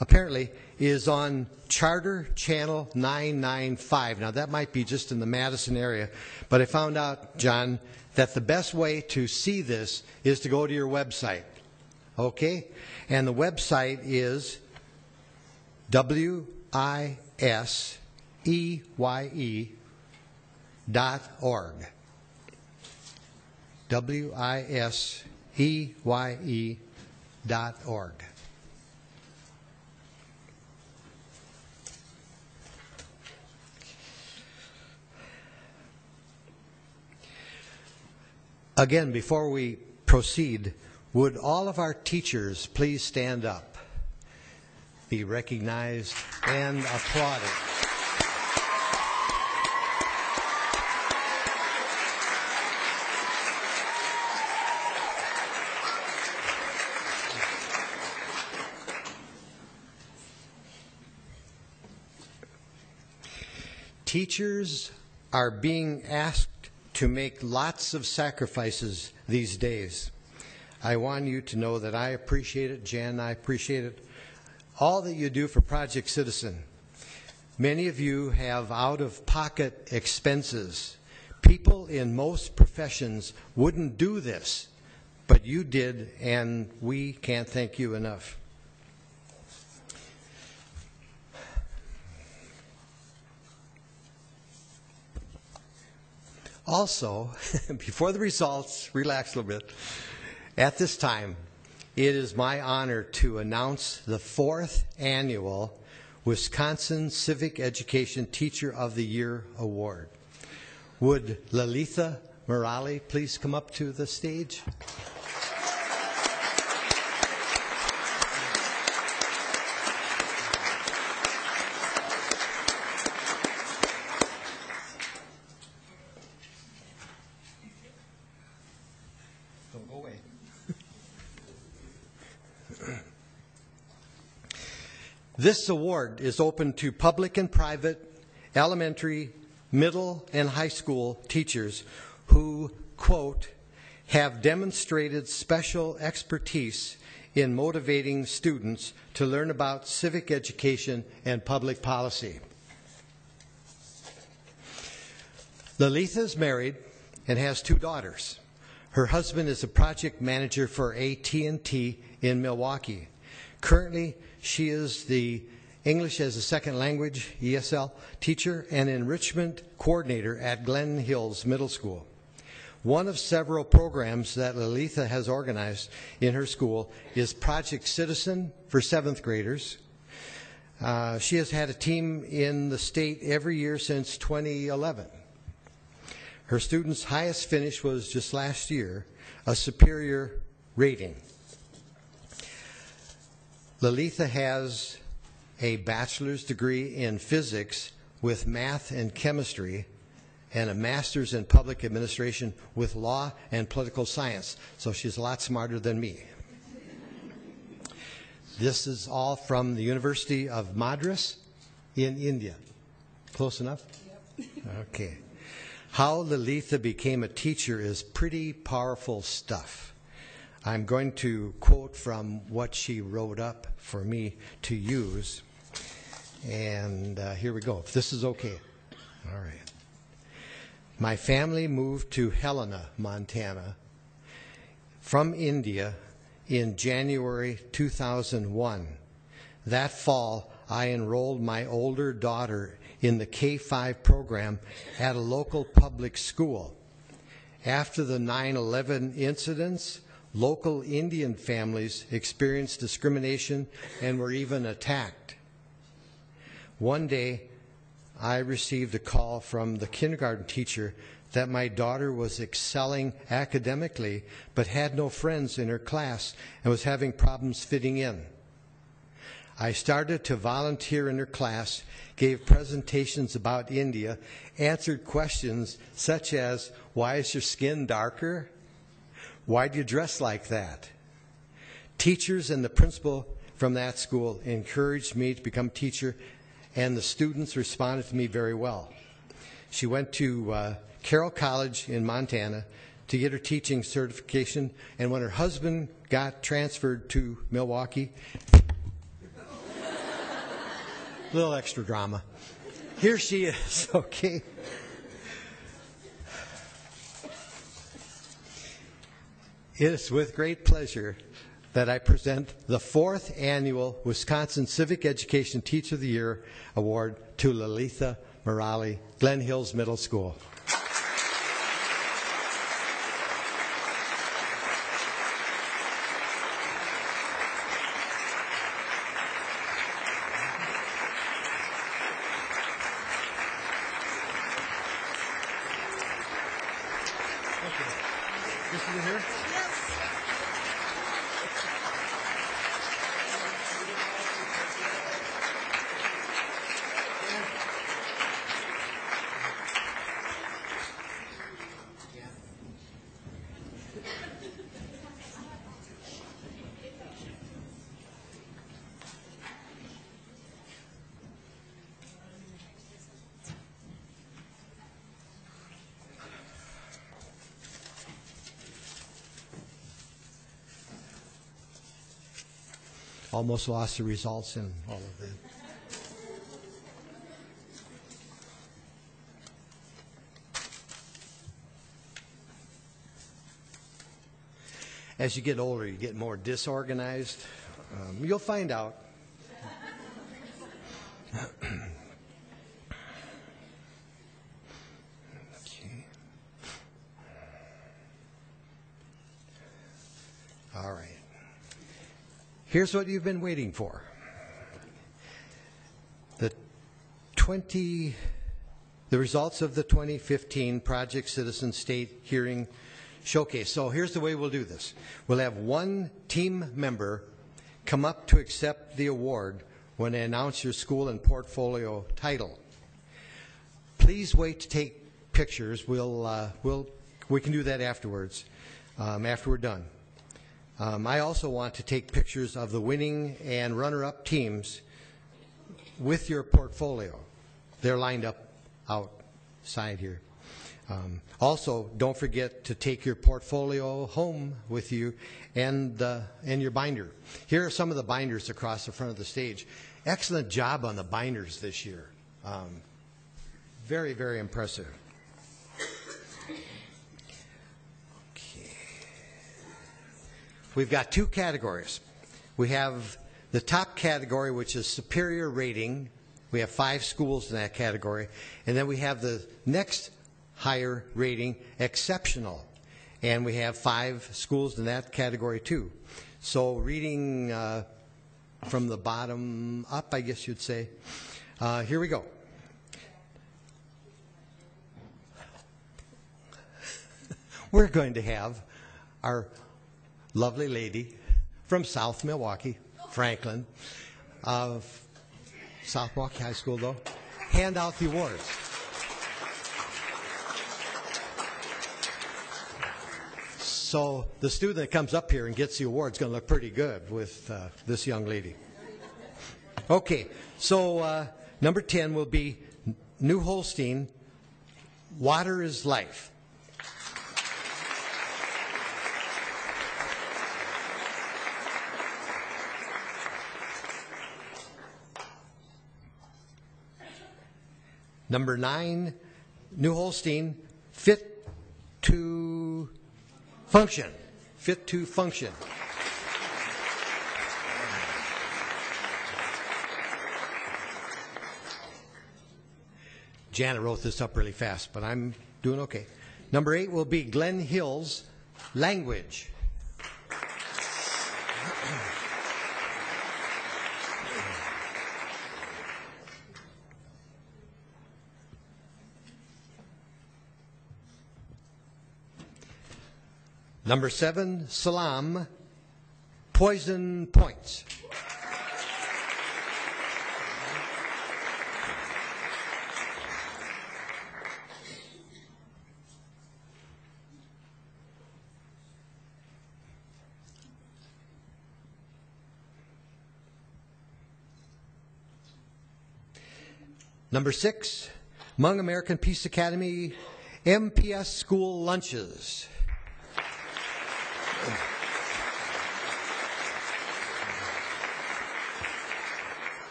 Speaker 1: apparently, is on Charter Channel 995. Now, that might be just in the Madison area, but I found out, John, that the best way to see this is to go to your website, okay? And the website is wiseye.org. wiseye.org. Again, before we proceed, would all of our teachers please stand up, be recognized, and applauded? Teachers are being asked to make lots of sacrifices these days. I want you to know that I appreciate it, Jan, I appreciate it, all that you do for Project Citizen. Many of you have out-of-pocket expenses. People in most professions wouldn't do this, but you did, and we can't thank you enough. Also, before the results, relax a little bit. At this time, it is my honor to announce the 4th annual Wisconsin Civic Education Teacher of the Year Award. Would Lalitha Murali please come up to the stage? Don't go away. This award is open to public and private, elementary, middle, and high school teachers who, quote, have demonstrated special expertise in motivating students to learn about civic education and public policy. Lalitha is married and has 2 daughters. Her husband is a project manager for AT&T in Milwaukee. Currently, she is the English as a Second Language, ESL, teacher and enrichment coordinator at Glen Hills Middle School. One of several programs that Lalitha has organized in her school is Project Citizen for 7th graders. She has had a team in the state every year since 2011. Her students' highest finish was just last year, a superior rating. Lalitha has a bachelor's degree in physics with math and chemistry and a master's in public administration with law and political science. So she's a lot smarter than me. This is all from the University of Madras in India. Close enough? Yep. Okay. How Lalitha became a teacher is pretty powerful stuff. I'm going to quote from what she wrote up for me to use. And here we go, if this is okay. All right. My family moved to Helena, Montana, from India in January 2001. That fall, I enrolled my older daughter in the K-5 program at a local public school. After the 9/11 incidents, local Indian families experienced discrimination and were even attacked. One day, I received a call from the kindergarten teacher that my daughter was excelling academically but had no friends in her class and was having problems fitting in. I started to volunteer in her class, gave presentations about India, answered questions such as, why is your skin darker? Why do you dress like that? Teachers and the principal from that school encouraged me to become a teacher, and the students responded to me very well. She went to Carroll College in Montana to get her teaching certification, and when her husband got transferred to Milwaukee, little extra drama, here she is, okay? It is with great pleasure that I present the 4th Annual Wisconsin Civic Education Teacher of the Year Award to Lalitha Murali, Glen Hills Middle School. This is here? Almost lost the results in all of that. As you get older, you get more disorganized. You'll find out. Okay. All right. Here's what you've been waiting for. The results of the 2015 Project Citizen State Hearing Showcase. So here's the way we'll do this. We'll have one team member come up to accept the award when they announce your school and portfolio title. Please wait to take pictures. We can do that afterwards, after we're done. I also want to take pictures of the winning and runner-up teams with your portfolio. They're lined up outside here. Also, don't forget to take your portfolio home with you and your binder. Here are some of the binders across the front of the stage. Excellent job on the binders this year. Very, very impressive. We've got 2 categories. We have the top category, which is superior rating. We have 5 schools in that category. And then we have the next higher rating, exceptional. And we have 5 schools in that category too. So reading from the bottom up, I guess you'd say. Here we go. We're going to have our lovely lady from South Milwaukee, Franklin, of South Milwaukee High School, though, hand out the awards. So the student that comes up here and gets the award is going to look pretty good with this young lady. Okay, so number 10 will be New Holstein, Water is Life. Number 9, New Holstein, Fit to Function. Fit to Function. Janet wrote this up really fast, but I'm doing okay. Number 8 will be Glen Hills, Language. Number 7, Salam, Poison Points. Number 6, Hmong American Peace Academy, MPS School Lunches.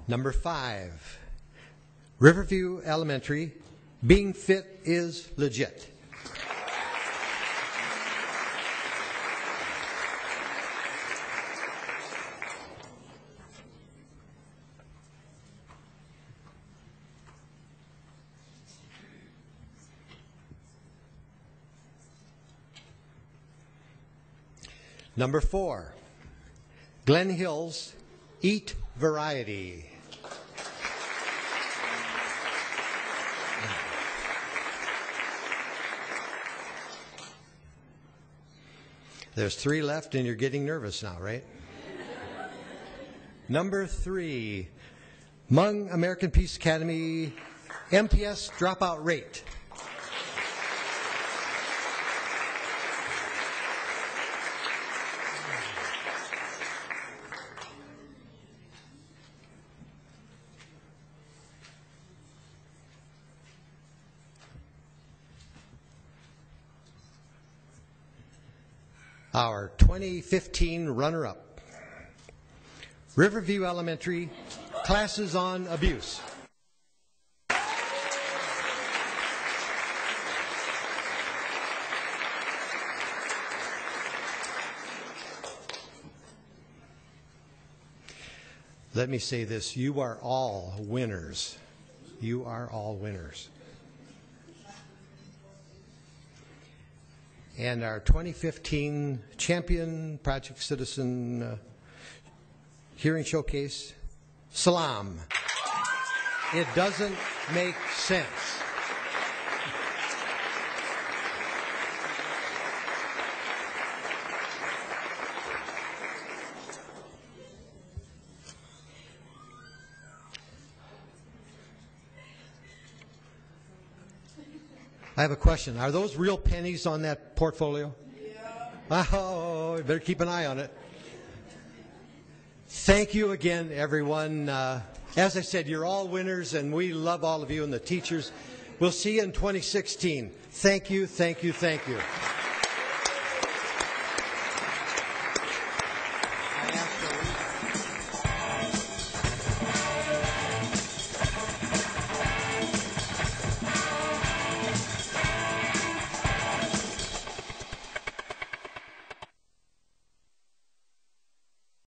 Speaker 1: Number 5, Riverview Elementary, Being Fit is Legit. Number 4, Glen Hills, Eat Variety. There's 3 left and you're getting nervous now, right? Number 3, Hmong American Peace Academy, MPS Dropout Rate. Our 2015 runner-up, Riverview Elementary, Classes on Abuse. Let me say this, you are all winners. You are all winners. And our 2015 Champion Project Citizen Hearing Showcase, Salam. It doesn't make sense. I have a question. Are those real pennies on that portfolio? Yeah. Oh, you better keep an eye on it. Thank you again, everyone. As I said, you're all winners, and we love all of you and the teachers. We'll see you in 2016. Thank you, thank you, thank you.